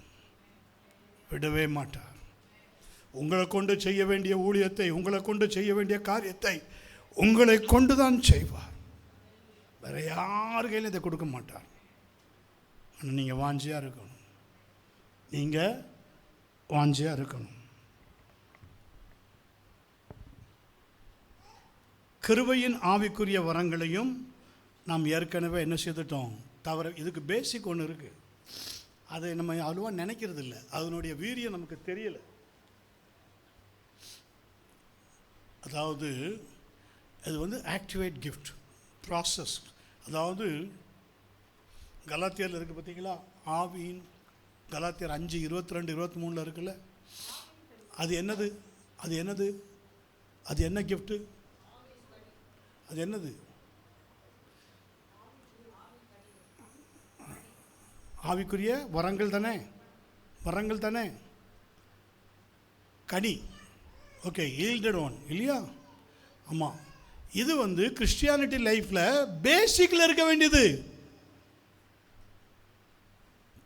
Speaker 1: விடவே மாட்டார். உங்களை கொண்டு செய்ய வேண்டிய ஊழியத்தை, உங்களை கொண்டு செய்ய வேண்டிய காரியத்தை உங்களை கொண்டு தான் செய்வார். வேறு யார் கையிலும் இதை கொடுக்க மாட்டார். ஆனால் நீங்கள் வாஞ்சியாக இருக்கணும். நீங்கள் வாஞ்சியாக இருக்கணும். கிருபையின் ஆவிக்குரிய வரங்களையும் நாம் ஏற்கனவே என்ன செய்துட்டோம்? தவிர இதுக்கு பேசிக் ஒன்று இருக்குது. அதை நம்ம அவ்வளோவா நினைக்கிறது இல்லை. அதனுடைய வீரியம் நமக்கு தெரியலை. அதாவது அது வந்து ஆக்டிவேட் கிஃப்ட் ப்ராசஸ். அதாவது கலாத்தியரில் இருக்குது பார்த்தீங்களா? ஆவியின் கலாத்தியர் 5:22-23 இருக்குல்ல? அது என்னது? அது என்னது? அது என்ன கிஃப்ட்டு? அது என்னது? ஆவிக்குரிய வரங்கள் தானே? வரங்கள் தானே? கனி. ஓகே, ஈல்டட் ஒன் இல்லையா? ஆமாம். இது வந்து கிறிஸ்டியானிட்டி லைஃப்பில் பேசிக்கில் இருக்க வேண்டியது.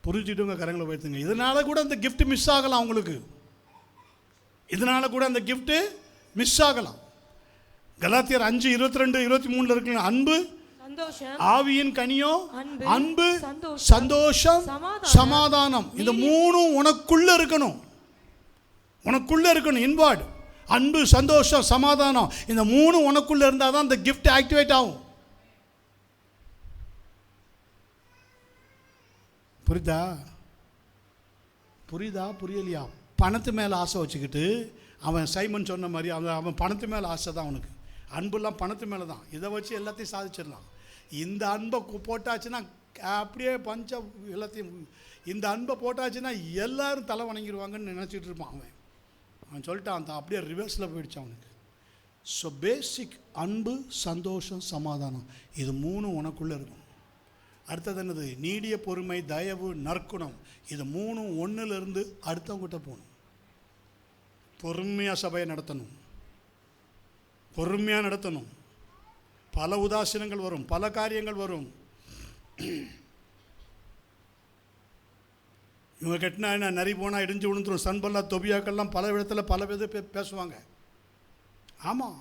Speaker 1: புரிஞ்சுட்டுங்க, கரங்களை வைத்துங்க. இதனால் கூட அந்த கிஃப்ட் மிஸ் ஆகலாம் உங்களுக்கு. இதனால் கூட அந்த கிஃப்ட்டு மிஸ் ஆகலாம். கலாத்தியர் 5:22-23 இருக்குல்ல? அன்பு, ஆவியின் கனியோ அன்பு, சந்தோஷம், சமாதானம். இந்த 3 உனக்குள்ள இருக்கணும். உனக்குள்ள இருக்கணும். இன்வார்டு அன்பு, சந்தோஷம், சமாதானம். இந்த 3 உனக்குள்ள இருந்தால் தான் இந்த கிஃப்ட் ஆக்டிவேட் ஆகும். புரியுதா? புரியுதா? புரியலையா? பணத்து மேலே ஆசை வச்சுக்கிட்டு அவன் சைமன் சொன்ன மாதிரி அவன் பணத்து மேலே ஆசை தான் அவனுக்கு. அன்புலாம் பணத்து மேலே தான். இதை வச்சு எல்லாத்தையும் சாதிச்சிடலாம். இந்த அன்பை போட்டாச்சுன்னா அப்படியே எல்லாத்தையும் இந்த அன்பை போட்டாச்சுன்னா எல்லோரும் தலை வணங்கிடுவாங்கன்னு நினச்சிட்டு இருப்பான் அவன் சொல்லிட்டான். அந்த அப்படியே ரிவர்ஸில் போயிடுச்சு அவனுக்கு. ஸோ பேசிக் அன்பு, சந்தோஷம், சமாதானம், இது 3 உனக்குள்ளே இருக்கும். அடுத்தது என்னது? நீடிய பொறுமை, தயவு, நற்குணம். இது 3 ஒன்றிலிருந்து அடுத்தவங்கிட்ட போகணும். பொறுமையாக சபையை நடத்தணும், பொறுமையாக நடத்தணும். பல உதாசீனங்கள் வரும், பல காரியங்கள் வரும். இவங்க கட்டினா என்ன, நரி போனால் இடிஞ்சு விழுந்துரும். சன்பல்லா தொபியாக்கள்லாம் பல விதத்தில் பல பேசுவாங்க. ஆமாம்,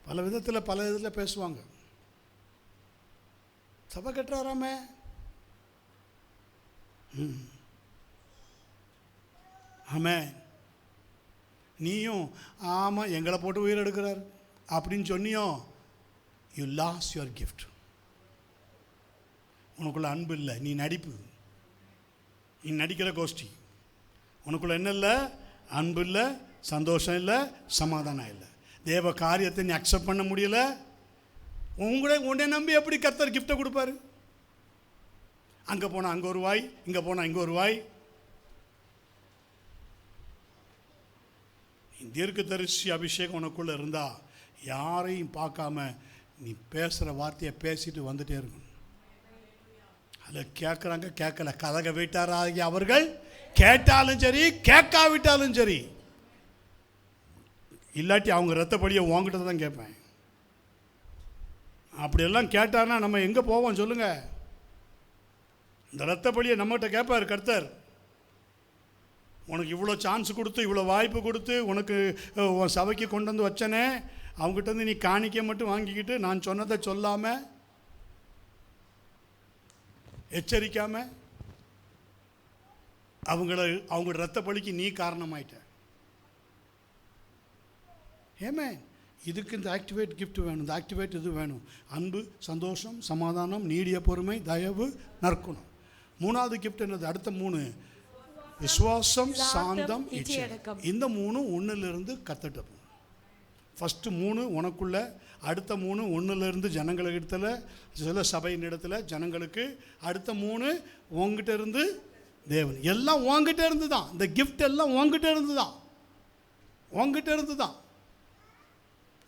Speaker 1: பல விதத்தில் பல இதில் பேசுவாங்க. சபை கட்டுறாராமே. ஆமே, நீயும் ஆமாம் எங்களை போட்டு உயிர் எடுக்கிறார் அப்படின்னு சொன்னியோ, யூ லாஸ் யுவர் கிஃப்ட். உனக்குள்ள அன்பு இல்லை, நீ நடிப்பு, நீ நடிக்கிற கோஷ்டி. உனக்குள்ள என்ன இல்லை? அன்பு இல்லை, சந்தோஷம் இல்லை, சமாதானம் இல்லை. தேவ காரியத்தை நீ அக்செப்ட் பண்ண முடியல. உன்னை நம்பி எப்படி கர்த்தர் கிஃப்டை கொடுப்பாரு? அங்கே போனால் அங்கே ஒரு வாய், இங்கே போனால் இங்கே ஒரு வாய். தீர்க்கதரிசி அபிஷேகம் உனக்குள்ளே இருந்தால் யாரையும் பார்க்காம நீ பேசுகிற வார்த்தையை பேசிட்டு வந்துட்டே இருக்கணும். அதில் கேட்குறாங்க, கேட்கல, கதக வீட்டாராகி அவர்கள் கேட்டாலும் சரி, கேட்காவிட்டாலும் சரி, இல்லாட்டி அவங்க ரத்தப்படியை உங்ககிட்ட தான் கேட்பேன். அப்படியெல்லாம் கேட்டார்னா நம்ம எங்கே போவோம் சொல்லுங்கள்? இந்த ரத்தப்படியை நம்மகிட்ட கேட்பார் கர்த்தர். உனக்கு இவ்வளோ சான்ஸ் கொடுத்து, இவ்வளோ வாய்ப்பு கொடுத்து, உனக்கு உன் சபைக்கு கொண்டு வந்து வச்சனே, அவங்ககிட்ட நீ காணிக்க மட்டும் வாங்கிக்கிட்டு நான் சொன்னதை சொல்லாமல், எச்சரிக்காமல், அவங்க ரத்த பலிக்கு நீ காரணமாயிட்ட. ஏமே, இதுக்கு இந்த ஆக்டிவேட் கிஃப்ட் வேணும், இந்த ஆக்டிவேட் இது வேணும். அன்பு, சந்தோஷம், சமாதானம், நீடிய பொறுமை, தயவு, நற்குணம். 3வது கிஃப்ட் என்னது? அடுத்த 3, விசுவாசம், சாந்தம், இச்சையடக்கம். இந்த 3 ஒன்றிலிருந்து கற்றுட்டு. ஃபஸ்ட்டு 3 உனக்குள்ள, அடுத்த 3 ஒன்றிலிருந்து ஜனங்களிடத்தில், சில சபையின் இடத்துல ஜனங்களுக்கு, அடுத்த 3 உங்ககிட்ட இருந்து தேவன். எல்லாம் உங்ககிட்ட இருந்து தான். இந்த கிஃப்ட் எல்லாம் உங்ககிட்ட இருந்து தான், உங்ககிட்ட இருந்து தான்.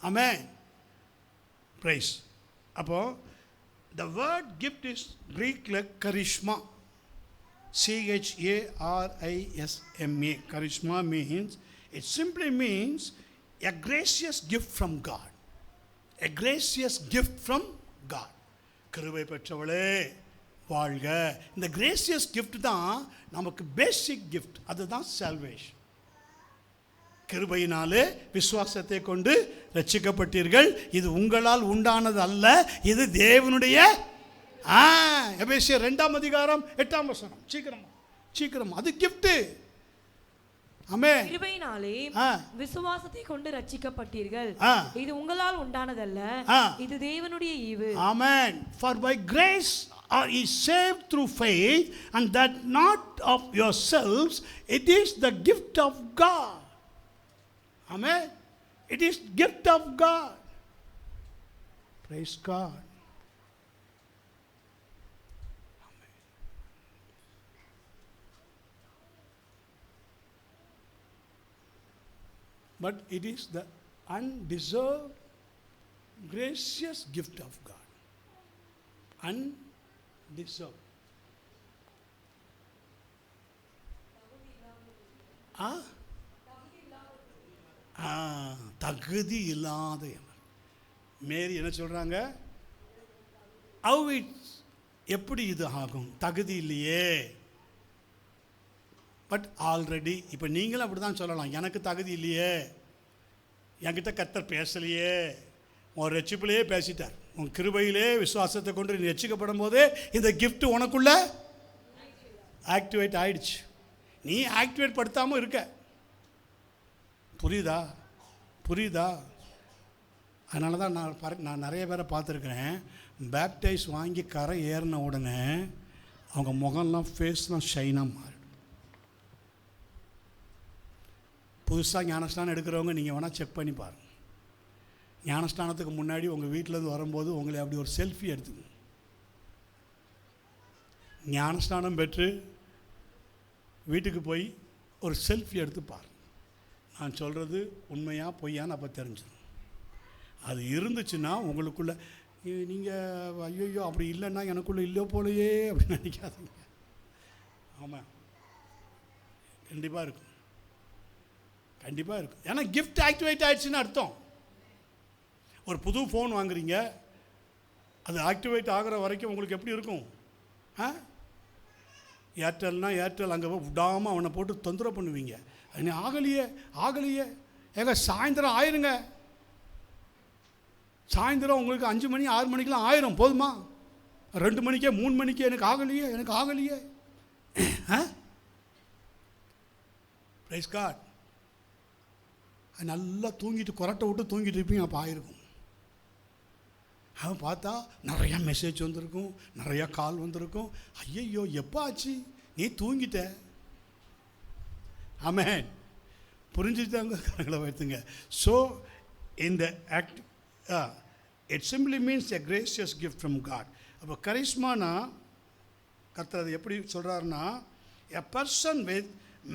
Speaker 1: ஆமென், பிரைஸ். அப்போ the word gift is Greek like charisma, charisma. Charisma means, it simply means a gracious gift from God. A gracious gift from God. கிருபை பெற்றவளே வாழ்க. இந்த கிரேசியஸ் கிஃப்ட் தான் நமக்கு பேசிக் கிஃப்ட். அதுதான் சால்வேஷன். கிருபையினாலே விசுவாசத்தை கொண்டு ரட்சிக்கப்பட்டீர்கள். இது உங்களால் உண்டானது அல்ல, இது தேவனுடைய. எபேசியர் 2ஆம் அதிகாரம் 8ஆம் வசனம். சீக்கிரம் அது கிஃப்ட். ஆமென்.
Speaker 2: கிருபையினாலே விசுவாசத்தை கொண்டு ரட்சிக்கப்பட்டீர்கள். இது உங்களால் உண்டானதல்ல, இது தேவனுடைய ஈவு. ஆமென்.
Speaker 1: For by grace are ye saved through faith, and that not of yourselves, it is the gift of God. Amen. It is gift of God. Praise God. Amen. But it is the undeserved, gracious gift of God. Undeserved. தகுதி இல்லாத. மேரி என்ன சொல்கிறாங்க? எப்படி இது ஆகும்? தகுதி இல்லையே. But already, இப்போ நீங்களும் அப்படி தான் சொல்லலாம், எனக்கு தகுதி இல்லையே, என்கிட்ட கர்த்தர் பேசலையே. உன் ரட்சிப்பிலேயே பேசிட்டார். உன் கிருபையிலே விசுவாசத்தை கொண்டு நீ ரட்சிக்கப்படும் போதே இந்த கிஃப்ட் உனக்குள்ள ஆக்டிவேட் ஆயிடுச்சு. நீ ஆக்டிவேட் படுத்தாமல் இருக்க. புரியுதா? அதனால தான் நான் நிறைய பேரை பார்த்துருக்குறேன். பேப்டைஸ் வாங்கி கரை ஏறின உடனே அவங்க முகம்லாம், ஃபேஸ்லாம் ஷைனாக மாறிடும். புதுசாக ஞானஸ்தானம் எடுக்கிறவங்க நீங்கள் வேணால் செக் பண்ணி பாருங்கள். ஞானஸ்தானத்துக்கு முன்னாடி உங்கள் வீட்டிலேருந்து வரும்போது உங்களை அப்படி ஒரு செல்ஃபி எடுத்துக்கணும். ஞானஸ்தானம் பெற்று வீட்டுக்கு போய் ஒரு செல்ஃபி எடுத்து பாருங்கள். நான் சொல்கிறது உண்மையாக பொய்யான்னு அப்போ தெரிஞ்சிடும். அது இருந்துச்சுன்னா உங்களுக்குள்ள நீங்கள் ஐயோ அப்படி இல்லைன்னா எனக்குள்ளே இல்லையோ போலையே அப்படின்னு நினைக்காதீங்க. ஆமாம், கண்டிப்பாக இருக்கும், கண்டிப்பாக இருக்கும். ஏன்னா கிஃப்ட் ஆக்டிவேட் ஆகிடுச்சின்னு அர்த்தம். ஒரு புது ஃபோன் வாங்குறீங்க, அது ஆக்டிவேட் ஆகிற வரைக்கும் உங்களுக்கு எப்படி இருக்கும்? ஏர்டெல்னா ஏர்டெல் அங்கே விடாமல் அவனை போட்டு தொந்தரவு பண்ணுவீங்க. அது ஆகலையே ஏங்க சாயந்தரம் ஆயிருங்க, சாயந்தரம் உங்களுக்கு 5 மணி 6 மணிக்கெலாம் ஆயிரும், போதுமா? 2 மணிக்கே 3 மணிக்கே எனக்கு ஆகலையே. Praise God. நல்லா தூங்கிட்டு கொரட்டை விட்டு தூங்கிட்டு இருப்பீங்க, அப்போ ஆயிருக்கும். அவன் பார்த்தா நிறையா மெசேஜ் வந்திருக்கும், நிறையா கால் வந்திருக்கும். ஐயையோ எப்போ ஆச்சு, நீ தூங்கிட்ட. ஆமென், புரிஞ்சுட்டாங்க, கரங்களை வைத்துங்க. ஸோ இந்த act it simply means a gracious gift from God. அப்போ கரிஸ்மானா கர்த்தர் அது எப்படி சொல்கிறாருன்னா, a person with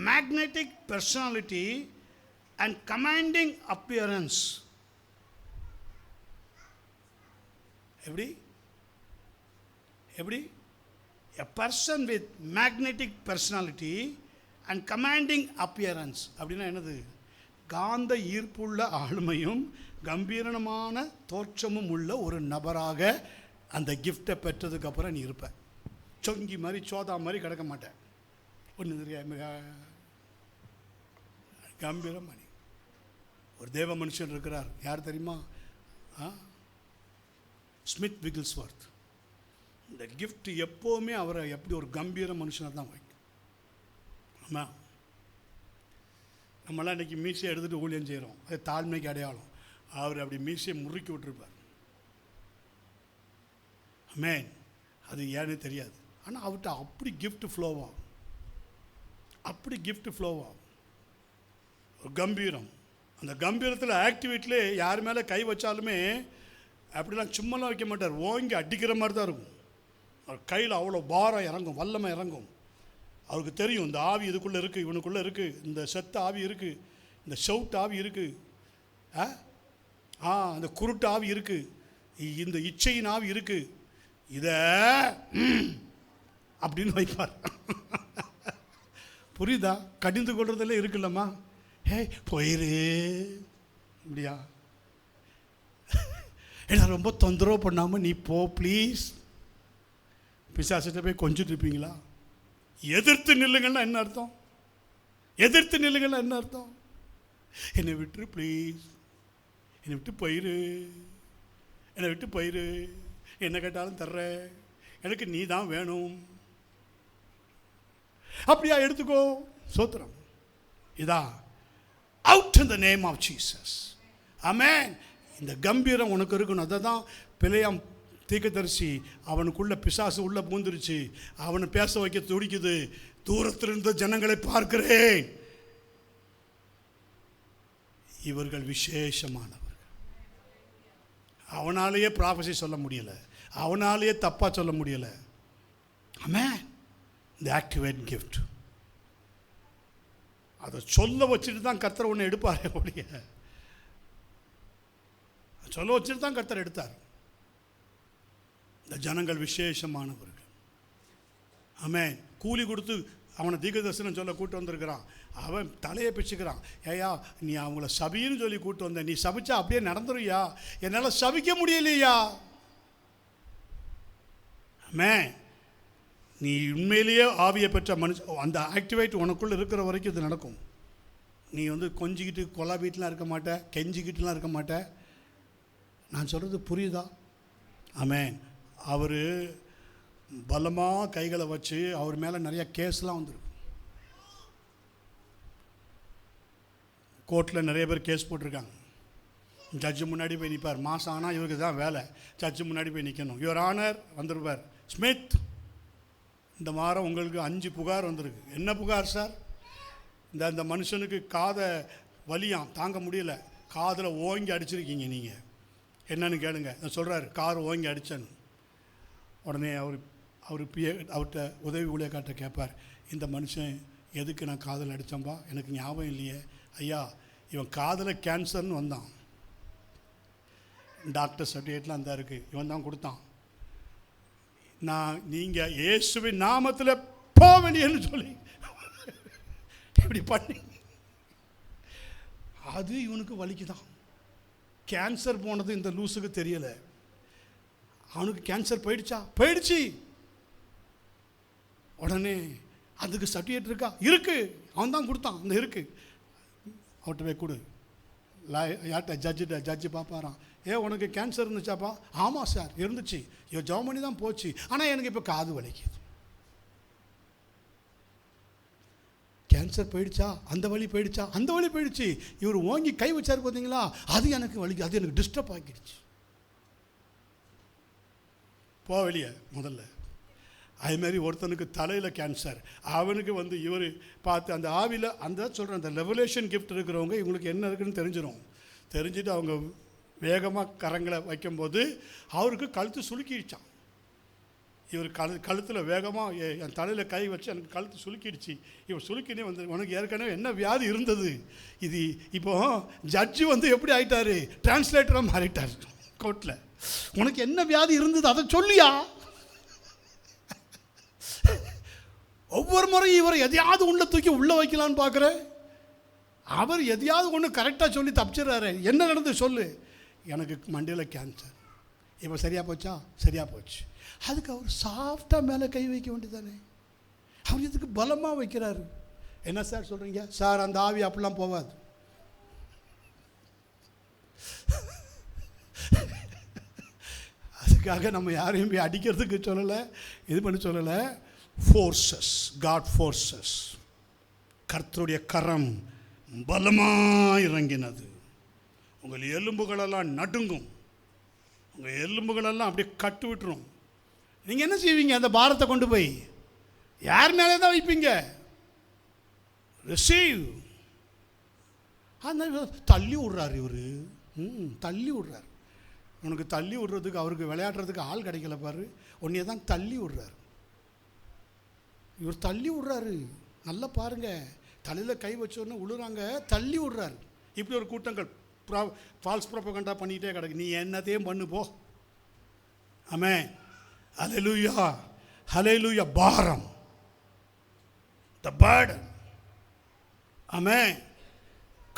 Speaker 1: magnetic personality and commanding appearance. எப்படி a person with magnetic personality and commanding appearance அப்படின்னா என்னது? காந்த ஈர்ப்புள்ள ஆளுமையும் கம்பீரமான தோற்றமும் உள்ள ஒரு நபராக அந்த கிஃப்டை பெற்றதுக்கப்புறம் நீ இருப்ப. சொங்கி மாதிரி சோதா மாதிரி கிடக்க மாட்டேன். ஒன்று தெரியாது, கம்பீரமணி. ஒரு தேவ மனுஷன் இருக்கிறார், யார் தெரியுமா? ஸ்மித் விகில்ஸ்வர்த். இந்த கிஃப்ட் எப்போவுமே அவரை எப்படி ஒரு கம்பீர மனுஷனாக தான் வைக்கும். ஆமாம், நம்மளாம் இன்றைக்கி மீசையை எடுத்துகிட்டு ஊழியம் செய்கிறோம், அது தாழ்மைக்கு அடையாளம். அவர் அப்படி மீசையை முறுக்கி விட்டுருப்பார். ஆமென், அது ஏன்னு தெரியாது. ஆனால் அவர்கிட்ட அப்படி கிஃப்ட் ஃப்ளோ ஆகும், ஒரு கம்பீரம். அந்த கம்பீரத்தில் ஆக்டிவிட்டிலே யார் மேலே கை வச்சாலுமே அப்படிலாம் சும்மாலாம் வைக்க மாட்டார், ஓங்கி அடிக்கிற மாதிரி தான் இருக்கும். அவர் கையில் அவ்வளோ பாரம் இறங்கும், வல்லமை இறங்கும். அவருக்கு தெரியும் இந்த ஆவி இதுக்குள்ளே இருக்குது, இவனுக்குள்ளே இருக்குது, இந்த செத்த ஆவி இருக்குது, இந்த ஷவுட் ஆவி இருக்குது, அந்த குருட்டு ஆவி இருக்குது, இந்த இச்சையின் ஆவி இருக்குது, இதை அப்படின்னு வைப்பார். புரியுதா? கடிந்து கொள்றதெல்லாம் இருக்குல்லம்மா, போயிரு அப்படியா, ஏன்னா ரொம்ப தொந்தரவு பண்ணாமல் நீ போ ப்ளீஸ். பிசாசிட்ட போய் கொஞ்சிட்டு இருப்பீங்களா? எதிர்த்து நில்லுங்கன்னா என்ன அர்த்தம்? என்னை விட்டுரு ப்ளீஸ், என்னை விட்டு போயிரு, என்ன கேட்டாலும் தர்றேன், எனக்கு நீ தான் வேணும், அப்படியா எடுத்துக்கோ, சோத்திரம். இதா out in the name of Jesus. ஆமென். இந்த கம்பீரம் உனக்கு இருக்கணும். அதை தான் பிழையாம் தீர்க்கதரிசி, அவனுக்குள்ள பிசாசு உள்ள பூந்துருச்சு, அவனை பேச வைக்க துடிக்குது. தூரத்திலிருந்த ஜனங்களை பார்க்கிறேன், இவர்கள் விசேஷமானவர்கள். அவனாலேயே ப்ராஃபஸி சொல்ல முடியலை, அவனாலேயே தப்பாக சொல்ல முடியலை. ஆமென். இந்த ஆக்டிவேட் கிஃப்ட் அதை சொல்ல வச்சுட்டு தான் கர்த்தர் ஒன்று எடுப்பார். அப்படியே சொல்ல வச்சுட்டு தான் கர்த்தர் எடுத்தார். இந்த ஜனங்கள் விசேஷமானவர்கள். ஆமென். கூலி கொடுத்து அவனை தீர்க்கதரிசனம் சொல்ல கூட்டு வந்திருக்கிறான், அவன் தலையை பிச்சுக்கிறான். ஏயா நீ அவங்கள சபின்னு சொல்லி கூட்டு வந்த, நீ சபிச்சா அப்படியே நடந்துருயா, என்னால் சபிக்க முடியலையா. ஆமென். நீ உண்மையிலேயே ஆவியை பெற்ற மனுஷன், அந்த ஆக்டிவேட் உனக்குள்ளே இருக்கிற வரைக்கும் இது நடக்கும். நீ கொஞ்சிக்கிட்டு கொலா வீட்டிலாம் இருக்க மாட்ட, கெஞ்சிக்கிட்டுலாம் இருக்க மாட்ட. நான் சொல்கிறது புரியுதா? ஆமென். அவர் பலமாக கைகளை வச்சு அவர் மேலே நிறையா கேஸ்லாம் வந்துருக்கு. கோர்ட்டில் நிறைய பேர் கேஸ் போட்டிருக்காங்க. ஜட்ஜு முன்னாடி போய் நிற்பார், மாதம் ஆனால் இவருக்கு தான் வேலை, ஜட்ஜு முன்னாடி போய் நிற்கணும். யுவர் ஆனர் வந்திருப்பார், ஸ்மித் இந்த வாரம் உங்களுக்கு 5 புகார் வந்திருக்கு. என்ன புகார் சார்? இந்த மனுஷனுக்கு காதை வலியாம் தாங்க முடியல, காதில் ஓங்கி அடிச்சிருக்கீங்க நீங்கள், என்னன்னு கேளுங்க. நான் சொல்கிறாரு, கார் ஓங்கி அடித்தேன்னு. உடனே அவர்கிட்ட உதவி ஊழியக்கார்ட்ட கேட்பார், இந்த மனுஷன் எதுக்கு நான் காதில் அடித்தேன்பா, எனக்கு ஞாபகம் இல்லையே. ஐயா, இவன் காதில் கேன்சர்னு வந்தான், டாக்டர் சர்டிஃபிகேட்லாம் அந்த இருக்குது, இவன் தான் கொடுத்தான். நீங்கள் இயேசுவின் நாமத்தில் போவலின்னு சொல்லி இப்படி பண்ணி அது இவனுக்கு வலிக்குதான். கேன்சர் போனது இந்த லூஸுக்கு தெரியலை. அவனுக்கு கேன்சர் போயிடுச்சு. உடனே அதுக்கு சர்டிஃபிகேட் இருக்கா? இருக்கு, அவன் தான் கொடுத்தான், அந்த இருக்கு, அவர்கிட்ட போய் கொடு. யார்கிட்ட? ஜட்ஜு பார்ப்பாரான். உனக்கு கேன்சர் இருந்துச்சாப்பா? ஆமாம் சார் இருந்துச்சு, ஜெபம் பண்ணி தான் போச்சு, ஆனால் எனக்கு இப்போ காது வலிக்குது. கேன்சர் போயிடுச்சா? அந்த வலி போயிடுச்சா? அந்த வலி போயிடுச்சு. இவர் ஓங்கி கை வச்சார் பார்த்தீங்களா, அது எனக்கு வலிக்கு, அது எனக்கு டிஸ்டர்ப் ஆகிடுச்சு. போ வெளியே முதல்ல. அதுமாரி ஒருத்தனுக்கு தலையில் கேன்சர், அவனுக்கு இவர் பார்த்து அந்த ஆவியில் அந்த சொல்கிறேன், அந்த ரெவலேஷன் கிஃப்ட் இருக்கிறவங்க இவங்களுக்கு என்ன இருக்குன்னு தெரிஞ்சுட்டு அவங்க வேகமாக கரங்களை வைக்கும்போது அவருக்கு கழுத்து சுளுக்கிடுச்சான். இவர் கழுத்தில் வேகமாக என் தலையில் கை வச்சு எனக்கு கழுத்து சுளுக்கிடுச்சு. இவர் சுளுக்கினே உனக்கு ஏற்கனவே என்ன வியாதி இருந்தது? இது இப்போ ஜட்ஜு எப்படி ஆகிட்டாரு? டிரான்ஸ்லேட்டராக மாறிட்டார் கோர்ட்டில். உனக்கு என்ன வியாதி இருந்தது அதை சொல்லியா? ஒவ்வொரு முறையும் இவரை எதையாவது உள்ள தூக்கி உள்ளே வைக்கலான்னு பார்க்குற, அவர் எதையாவது ஒன்று கரெக்டாக சொல்லி தப்பிச்சிடுறாரு. என்ன நடந்து சொல்லு? எனக்கு மண்டையில் கேன்சர். இப்போ சரியாக போச்சா? சரியாக போச்சு. அதுக்கு அவர் சாஃப்டாக மேலே கை வைக்க வேண்டியதானே? அவர் இதுக்கு பலமாக வைக்கிறாரு. என்ன சார் சொல்கிறீங்க? சார் அந்த ஆவி அப்படிலாம் போகாது. அதுக்காக நம்ம யாரையும் போய் அடிக்கிறதுக்கு சொல்லலை, இது பண்ணி சொல்லலை. ஃபோர்ஸஸ், காட் ஃபோர்ஸஸ், கர்த்தருடைய கரம் பலமாக இறங்கினது. உங்கள் எலும்புகளெல்லாம் நடுங்கும், உங்கள் எலும்புகளெல்லாம் அப்படியே கட்டு விட்டுரும். நீங்கள் என்ன செய்வீங்க? அந்த பாரத்தை கொண்டு போய் யார் மேலே தான் வைப்பீங்க? ரிசீவ். அந்த தள்ளி விட்றாரு இவர், தள்ளி விட்றாரு. உனக்கு தள்ளி விட்றதுக்கு, அவருக்கு விளையாடுறதுக்கு ஆள் கிடைக்கல பாரு, உன்னைய தான் தள்ளி விட்றாரு. இவர் தள்ளி விட்றாரு. நல்லா பாருங்கள், தலையில் கை வச்சோன்னு விழுறாங்க, தள்ளி விட்றாரு. இப்படி ஒரு கூட்டங்கள் ஃபால்ஸ் ப்ரோபகண்டா பண்ணிக்கிட்டே கிடக்கு. நீ என்னத்தையும் பண்ணு போ. ஆமென். ஹல்லேலூயா, ஹல்லேலூயா. பாரம், தி பர்டன். ஆமென்.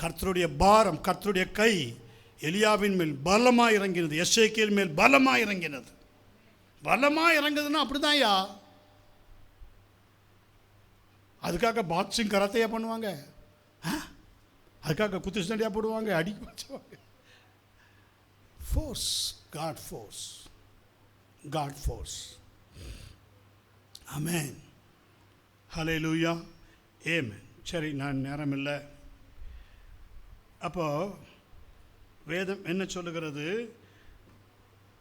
Speaker 1: கர்த்தருடைய பாரம், கர்த்தருடைய கை எலியாவின் மேல் பலமாக இறங்கினது, எசேக்கியேல் மேல் பலமாக இறங்கினது. பலமாக இறங்குதுன்னா அப்படிதான்யா. அதுக்காக பாக்ஸிங் கராத்தையா பண்ணுவாங்க? அதுக்காக குத்து சண்டையாக போடுவாங்க, அடிக்க வச்சுவாங்க? Force, God force, God force. ஆமென். ஹல்லேலூயா, ஆமென். சரி, நான் நேரம் இல்லை. அப்போ வேதம் என்ன சொல்லுகிறது?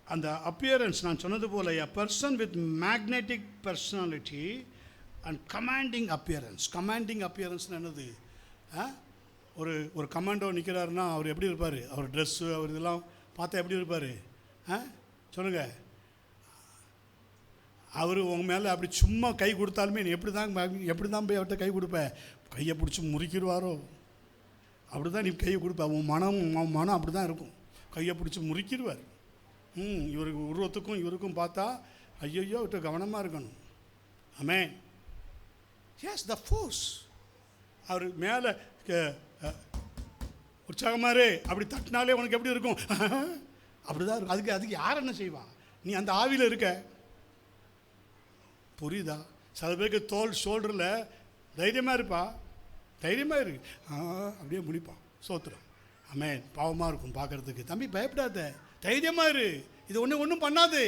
Speaker 1: அந்த அப்பியரன்ஸ் நான் சொன்னது போல, a person with magnetic personality and commanding appearance. Commanding அப்பியரன்ஸ்னு என்னது? ஒரு கமாண்டோ நிற்கிறாருன்னா அவர் எப்படி இருப்பார்? அவர் ட்ரெஸ்ஸு, அவர் இதெல்லாம் பார்த்தா எப்படி இருப்பார்? சொல்லுங்கள். அவர் உங்கள் மேலே அப்படி சும்மா கை கொடுத்தாலுமே நீ எப்படி தான் போய் அவர்கிட்ட கை கொடுப்பேன்? கையை பிடிச்சி முறிக்கிடுவாரோ? அப்படி தான் நீ கையை கொடுப்ப. உன் மனம் அப்படி தான் இருக்கும், கையை பிடிச்சி முறிக்கிடுவார். இவருக்கு உருவத்துக்கும் இவருக்கும் பார்த்தா ஐயோ அவர்கிட்ட கவனமாக இருக்கணும். ஆமென். S, the force. அவர் மேலே உற்சாகமாரு அப்படி தட்டினாலே உனக்கு எப்படி இருக்கும்? அப்படி தான் இருக்கும். அதுக்கு யார் என்ன செய்வா? நீ அந்த ஆவியில் இருக்க. புரியுதா? சில பேருக்கு தோல் ஷோல்டரில் தைரியமாக இருப்பா, தைரியமாக இருக்கு, அப்படியே முடிப்பான், சோத்துறான். ஆமென். பாவமாக இருக்கும் பார்க்குறதுக்கு. தம்பி பயப்படாத, தைரியமாக இரு. இது ஒன்றும் பண்ணாது,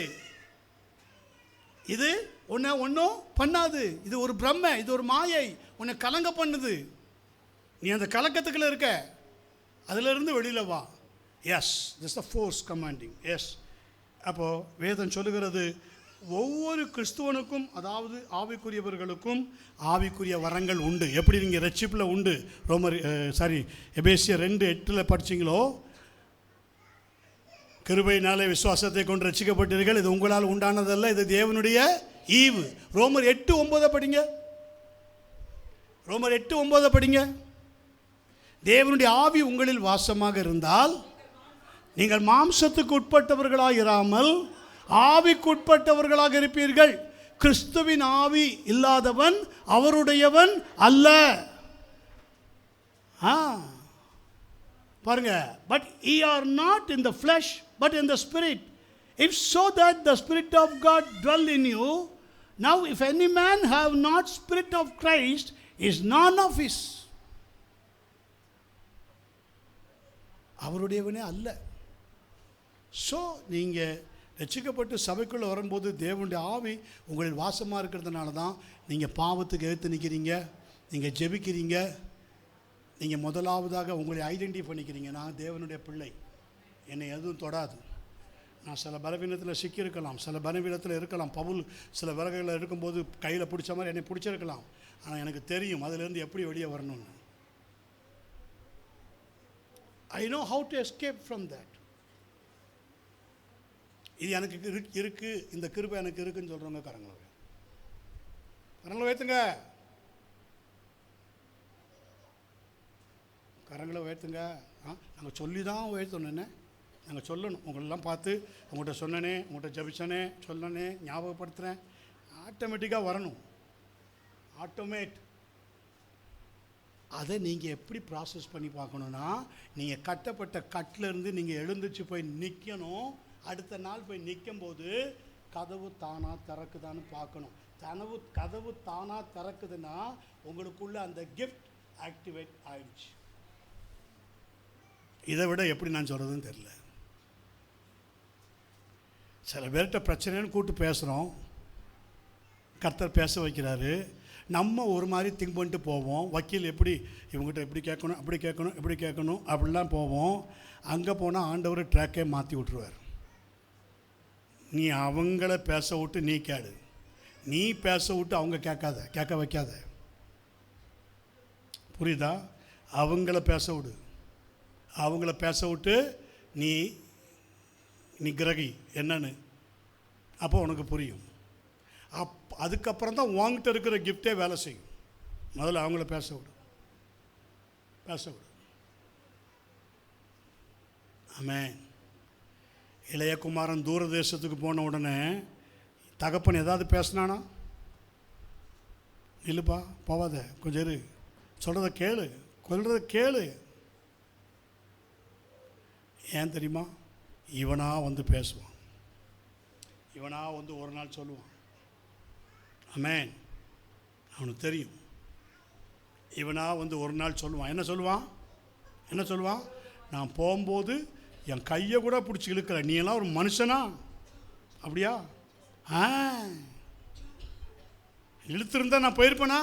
Speaker 1: இது ஒன்றும் பண்ணாது. இது ஒரு பிரம்மை, இது ஒரு மாயை, உன்னை கலங்க பண்ணுது. நீ அந்த கலக்கத்துக்குள்ளே இருக்க, அதிலிருந்து வெளியில் வா. Yes, this the force commanding. Yes. அப்போது வேதம் சொல்லுகிறது, ஒவ்வொரு கிறிஸ்துவனுக்கும், அதாவது ஆவிக்குரியவர்களுக்கும் ஆவிக்குரிய வரங்கள் உண்டு. எப்படி நீங்கள் ரட்சிப்பில் உண்டு, எபேசியர் 2:8 படிச்சிங்களோ, கிருபையினாலே விசுவாசத்தை கொண்டு ரட்சிக்கப்பட்டீர்கள், இது உங்களால் உண்டானதல்ல, இது தேவனுடைய ஈவு. ரோமர் 8:9 படிங்க. ரோமர் 8:9 படிங்க. தேவனுடைய ஆவி உங்களில் வாசமாக இருந்தால் நீங்கள் மாம்சத்துக்கு உட்பட்டவர்களாக இராமல் ஆவிக்கு உட்பட்டவர்களாக இருப்பீர்கள். கிறிஸ்துவின் ஆவி இல்லாதவன் அவருடையவன் அல்ல. பாருங்க, but ye are not in the flesh but in the spirit, if so that the spirit of God dwell in you. Now if any man have not spirit of Christ, is none of his. அவருடையவனே அல்ல. So நீங்கள் ரட்சிக்கப்பட்டு சபைக்குள்ளே வரும்போது தேவனுடைய ஆவி உங்களில் வாசமாக இருக்கிறதுனால தான் நீங்கள் பாவத்துக்கு எதிர்த்து நிற்கிறீங்க, நீங்கள் ஜெபிக்கிறீங்க, நீங்கள் முதலாவதாக உங்களை ஐடென்டிஃபை பண்ணிக்கிறீங்க. நான் தேவனுடைய பிள்ளை, என்னை எதுவும் தொடாது. நான் சில பலவீனத்தில் சிக்கியிருக்கலாம், சில பலவீனத்தில் இருக்கலாம். பவுல் சில விறகுகளில் இருக்கும்போது கையில் பிடிச்ச மாதிரி என்னை பிடிச்சிருக்கலாம். ஆனால் எனக்கு தெரியும் அதிலேருந்து எப்படி வெளியே வரணும்னு. I know how to escape from that. இது எனக்கு இருக்கு, இந்த கிருபை எனக்கு இருக்குன்னு சொல்கிறவங்க கரங்களை உயர்த்துங்க, கரங்களை உயர்த்துங்க. நாங்கள் சொல்லி தான் உயர்த்தணுன்னே, நாங்கள் சொல்லணும். உங்களெல்லாம் பார்த்து உங்கள்கிட்ட சொன்னனே, உங்கள்கிட்ட ஜபிச்சனே, சொன்னனே, ஞாபகப்படுத்துகிறேன், ஆட்டோமேட்டிக்காக வரணும். ஆட்டோமேட். அதை நீங்கள் எப்படி ப்ராசஸ் பண்ணி பார்க்கணுன்னா, நீங்கள் கட்டப்பட்ட கட்டிலேருந்து நீங்கள் எழுந்திரிச்சு போய் நிற்கணும். அடுத்த நாள் போய் நிற்கும்போது கதவு தானாக திறக்குதான்னு பார்க்கணும். கதவு தானாக திறக்குதுன்னா உங்களுக்குள்ள அந்த கிஃப்ட் ஆக்டிவேட் ஆயிடுச்சு. இதை விட எப்படி நான் சொல்கிறதுன்னு தெரியல. சில பேர்கிட்ட பிரச்சனைன்னு கூப்பிட்டு பேசுகிறோம், கர்த்தர் பேச வைக்கிறாரு. நம்ம ஒரு மாதிரி திங்க் பண்ணிட்டு போவோம். வக்கீல் எப்படி இவங்ககிட்ட எப்படி கேட்கணும், அப்படி கேட்கணும், இப்படி கேட்கணும், அப்படிலாம் போவோம். அங்கே போனால் ஆண்டவர் ட்ராக்கே மாற்றி விட்ருவார். நீ அவங்கள பேச விட்டு நீ கேடு, நீ பேச விட்டு அவங்க கேட்க வைக்காத. புரியுதா? அவங்கள பேச விடு, அவங்கள பேச விட்டு நீ கிரகி என்னன்னு, அப்போ உனக்கு புரியும். அதுக்கப்புறம் தான் உங்ககிட்ட இருக்கிற கிஃப்டே வேலை செய்யும். முதல்ல அவங்கள பேச விடு. ஆமென். இளையகுமாரன் தூர தேசத்துக்கு போன உடனே தகப்பன் ஏதாவது பேசினானா? இல்லைப்பா, போவாத, கொஞ்சம் இரு, சொல்கிறத கேளு, கொல்றத கேளு. ஏன் தெரியுமா? இவனா வந்து பேசுவான், இவனா வந்து ஒரு நாள் சொல்லுவான். ஆமென். அவனுக்கு தெரியும். இவனா வந்து ஒரு நாள் சொல்லுவான். என்ன சொல்லுவான்? நான் போகும்போது என் கையை கூட பிடிச்சி இழுக்கல, நீ எல்லாம் ஒரு மனுஷனா? அப்படியா? இழுத்திருந்தா நான் போயிருப்பேனா?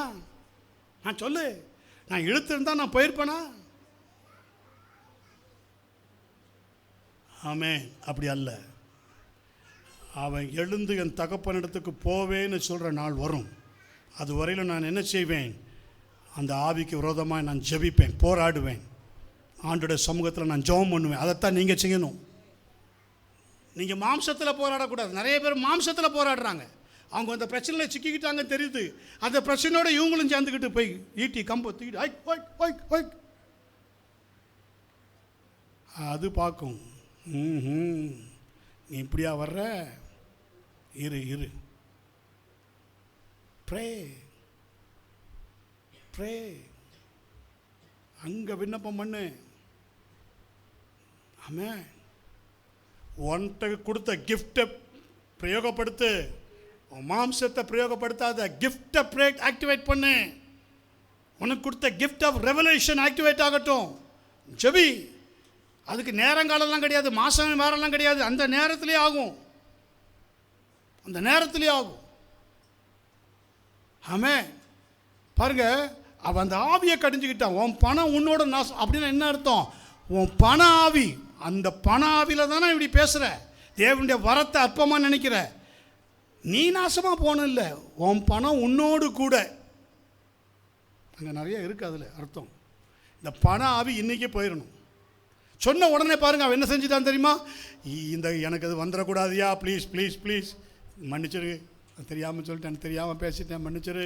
Speaker 1: நான் சொல்லு, நான் இழுத்திருந்தா நான் போயிருப்பேனா? ஆமென். அப்படி அல்ல. அவன் எழுந்து என் தகப்பனிடத்துக்கு போவேன்னு சொல்கிற நாள் வரும். அது வரையில் நான் என்ன செய்வேன்? அந்த ஆவிக்கு விரோதமாக நான் ஜெபிப்பேன், போராடுவேன், ஆண்டோட சமூகத்தில் நான் ஜெபம் பண்ணுவேன். அதைத்தான் நீங்கள் செய்யணும். நீங்கள் மாம்சத்தில் போராடக்கூடாது. நிறைய பேர் மாம்சத்தில் போராடுறாங்க. அவங்க அந்த பிரச்சனையில் சிக்கிக்கிட்டாங்கன்னு தெரியுது. அந்த பிரச்சனையோட இவங்களும் சேர்ந்துக்கிட்டு போய் ஈட்டி கம்பை தூக்கிட்டு அது பார்க்கும். நீ இப்படியா வர்ற? இரு ப்ரே அங்கே விண்ணப்பம் பண்ணு. ஆமென். உன்கிட்ட கொடுத்த கிஃப்டை பிரயோகப்படுத்து, மாம்சத்தை பிரயோகப்படுத்தாத. கிஃப்டை ஆக்டிவேட் பண்ணு. உனக்கு கொடுத்த கிஃப்ட் ஆஃப் ரெவலேஷன் ஆக்டிவேட் ஆகட்டும். ஜெபி. அதுக்கு நேரங்காலம்லாம் கிடையாது, மாதம் வேறெல்லாம் கிடையாது. அந்த நேரத்திலே ஆகும். ஆமென். பாருங்க, அவன் அந்த ஆவியை கடிஞ்சுக்கிட்டான். உன் பணம் உன்னோட நாசம் அப்படின்னா என்ன அர்த்தம்? உன் பண ஆவி, அந்த பண ஆவியில் தானே இப்படி பேசுகிற, தேவனுடைய வரத்தை அற்பமாக நினைக்கிற. நீ நாசமாக போன இல்லை, உன் பணம் உன்னோடு கூட. அங்கே நிறைய இருக்குது அதில் அர்த்தம். இந்த பண ஆவி இன்றைக்கே போயிடணும். சொன்ன உடனே பாருங்கள் அவன் என்ன செஞ்சுட்டான் தெரியுமா? எனக்கு அது வந்துடக்கூடாதியா, ப்ளீஸ் மன்னிச்சிரு, தெரியாமல் சொல்லிட்டேன், தெரியாமல் பேசிட்டேன், மன்னிச்சிரு,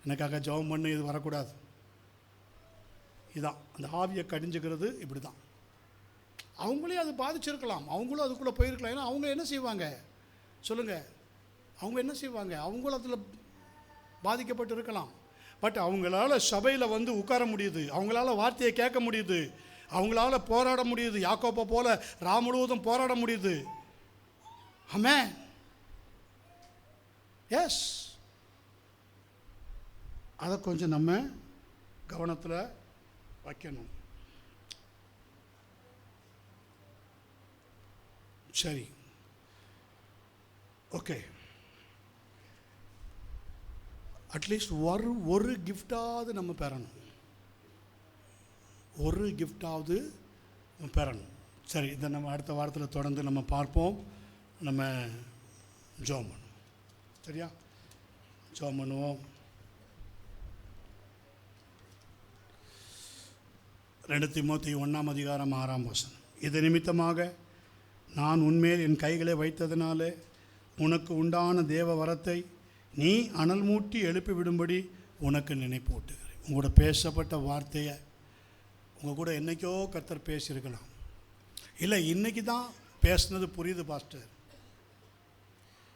Speaker 1: எனக்காக ஜெபம் பண்ணு, இது வரக்கூடாது. இதுதான் அந்த ஆவியை கடிஞ்சுக்கிறது. இப்படி தான் அவங்களே அது பாதிச்சிருக்கலாம், அவங்களும் அதுக்குள்ளே போயிருக்கலாம். ஏன்னா அவங்க என்ன செய்வாங்க சொல்லுங்கள், அவங்க என்ன செய்வாங்க, அவங்களும் அதில் பாதிக்கப்பட்டு இருக்கலாம். பட் அவங்களால சபையில் வந்து உட்கார முடியுது, அவங்களால வார்த்தையை கேட்க முடியுது, அவங்களால போராட முடியுது, யாக்கோப்பை போல முழுவதும் போராட முடியுது. ஆமென். எஸ், அதை கொஞ்சம் நம்ம கவனத்தில் வைக்கணும். சரி, ஓகே. அட்லீஸ்ட் ஒரு கிஃப்டாவது நம்ம பெறணும், ஒரு கிஃப்டாவது பெறணும். சரி, இதை நம்ம அடுத்த வாரத்தில் தொடர்ந்து நம்ம பார்ப்போம். நம்ம ஜெபம் பண்ணுவோம். சரியா, ஜெபம் பண்ணுவோம். 2 தீமோத்தேயு 1:6. இது நிமித்தமாக நான் உன்மேல் என் கைகளை வைத்ததினாலே உனக்கு உண்டான தேவ வரத்தை நீ அனல் மூட்டி எழுப்பி விடும்படி உனக்கு நினைப்பூட்டுகிறேன். உங்களோட பேசப்பட்ட வார்த்தையை உங்கள் கூட என்றைக்கோ கர்த்தர் பேசியிருக்கலாம். இல்லை, இன்றைக்கி தான் பேசுனது புரியுது பாஸ்டர்,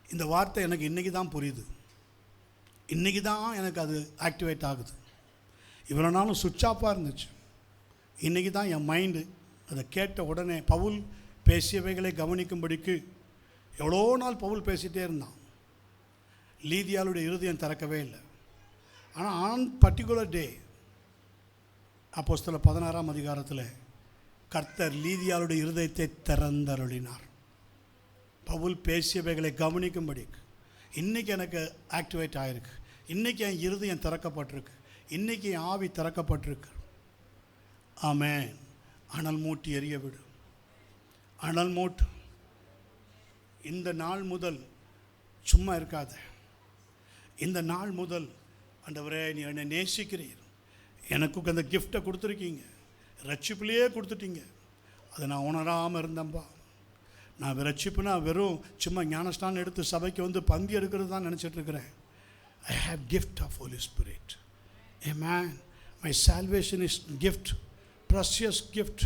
Speaker 1: இந்த வார்த்தை எனக்கு இன்றைக்கி தான் புரியுது, இன்றைக்கி தான் எனக்கு அது ஆக்டிவேட் ஆகுது. இவ்வளோ நாளும் சுவிட்ச் ஆஃபாக இருந்துச்சு, இன்றைக்கி தான் என் மைண்டு அதை கேட்ட உடனே பவுல் பேசியவைகளை கவனிக்கும்படிக்கு. எவ்வளோ நாள் பவுல் பேசிகிட்டே இருந்தான், லீதியாளுடைய இருதயம் திறக்கவே இல்லை. ஆனால் ஆன் பர்டிகுலர் டே அப்போஸ்தலர் 16 கர்த்தர் லீதியாளுடைய இருதயத்தை திறந்தருளினார், பவுல் பேசியவைகளை கவனிக்கும்படிக்கு. இன்றைக்கி எனக்கு ஆக்டிவேட் ஆகிருக்கு, இன்றைக்கி என் இருதயம் திறக்கப்பட்டிருக்கு, இன்றைக்கி என் ஆவி திறக்கப்பட்டிருக்கு. ஆமென். அனல் மூட்டி எரிய விடு, அனல் மூட்டு. இந்த நாள் முதல் சும்மா இருக்காத. இந்த நாள் முதல் ஆண்டவரே நீ என்னை நேசிக்கிறீர், எனக்கு அந்த கிஃப்டை கொடுத்துருக்கீங்க, ரட்சிப்புலேயே கொடுத்துட்டீங்க, அதை நான் உணராமல் இருந்தேன்பா. நான் ரட்சிப்புனா வெறும் சும்மா ஞானஸ்தானம் எடுத்து சபைக்கு வந்து பந்தி எடுக்கிறது தான் நினச்சிட்ருக்கிறேன். I have gift of Holy Spirit. ஆமென். My salvation is gift, precious gift.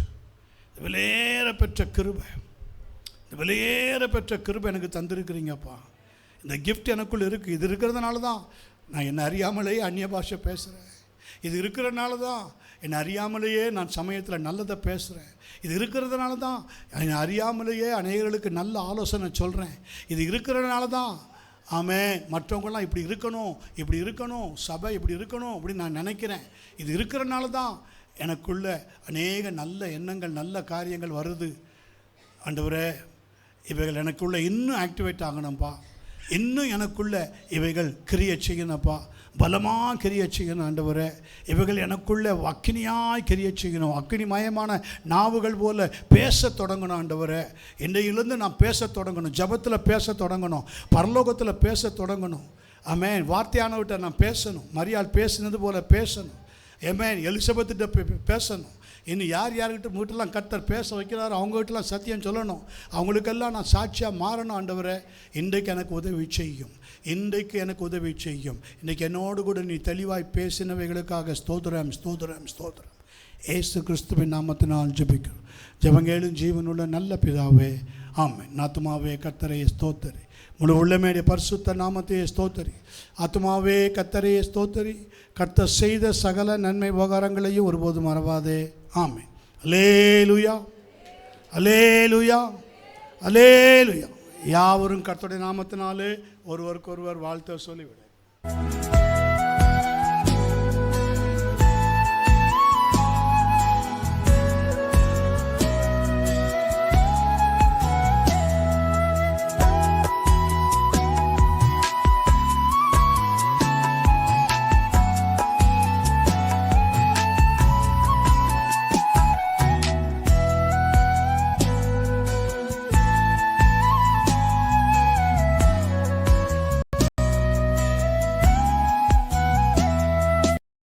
Speaker 1: விலையேற பெற்ற கிருபை, இந்த விலையேற பெற்ற கிருபை எனக்கு தந்திருக்கிறீங்கப்பா. இந்த கிஃப்ட் எனக்குள்ளே இருக்குது. இது இருக்கிறதுனால தான் நான் என்னை அறியாமலேயே அந்நிய பாஷை பேசுகிறேன். இது இருக்கிறதுனால தான் என்னை அறியாமலேயே நான் சமயத்தில் நல்லதை பேசுகிறேன். இது இருக்கிறதுனால தான் என்னை அறியாமலேயே அநேகர்களுக்கு நல்ல ஆலோசனை சொல்கிறேன். இது இருக்கிறதுனால தான் ஆமென் மற்றவங்களாம் இப்படி இருக்கணும், சபை இப்படி இருக்கணும் அப்படின்னு நான் நினைக்கிறேன். இது இருக்கிறதுனால தான் எனக்குள்ள அநேக நல்ல எண்ணங்கள், நல்ல காரியங்கள் வருது. ஆண்டவரே, இவைகள் எனக்குள்ளே இன்னும் ஆக்டிவேட் ஆகணும்ப்பா, இன்னும் எனக்குள்ள இவைகள் கிரியை செய்யணும்ப்பா, பலமாக கிரியை செய்யணும். ஆண்டவரே, இவைகள் எனக்குள்ளே அக்கினியாய் கிரியை செய்யணும், அக்கினிமயமான நாவுகள் போல் பேச தொடங்கணும். ஆண்டவரே, இன்றையிலிருந்து நான் பேச தொடங்கணும், ஜபத்தில் பேச தொடங்கணும், பரலோகத்தில் பேச தொடங்கணும். ஆமென். வார்த்தையானவர்கிட்ட நான் பேசணும், மரியாள் பேசினது போல் பேசணும். ஆமென். எலிசபெத்திட்ட பேசணும். இன்னும் யார்கிட்ட வீட்டெல்லாம் கர்த்தர் பேச வைக்கிறாரோ அவங்ககிட்டலாம் சத்தியம் சொல்லணும், அவங்களுக்கெல்லாம் நான் சாட்சியாக மாறணும். ஆண்டவரே, இன்றைக்கு எனக்கு உதவி செய்யும், இன்றைக்கு எனக்கு உதவி செய்யும். இன்றைக்கு என்னோடு கூட நீ தெளிவாய் பேசினவைகளுக்காக ஸ்தோத்திரம், ஸ்தோத்திரம், ஸ்தோத்திரம். ஏசு கிறிஸ்துவின் நாமத்தினால் ஜெபிக்கிறோம். ஜெபங்கேளும் ஜீவனுள்ள நல்ல பிதாவே, ஆமென். ஆத்துமாவே கர்த்தரையே ஸ்தோத்தரி, முழு உள்ளமேடைய பரிசுத்த நாமத்தையே ஸ்தோத்தரி. ஆத்துமாவே கர்த்தரையே ஸ்தோத்தரி, கர்த்தர் செய்த சகல நன்மை உபகாரங்களையும் ஒருபோதும் மறவாதே. ஆமென். அல்லேலூயா, அல்லேலூயா, அல்லேலூயா. யாவரும் கர்த்தருடைய நாமத்தினாலே ஒருவருக்கொருவர் வாழ்த்த சொல்லிவிடு.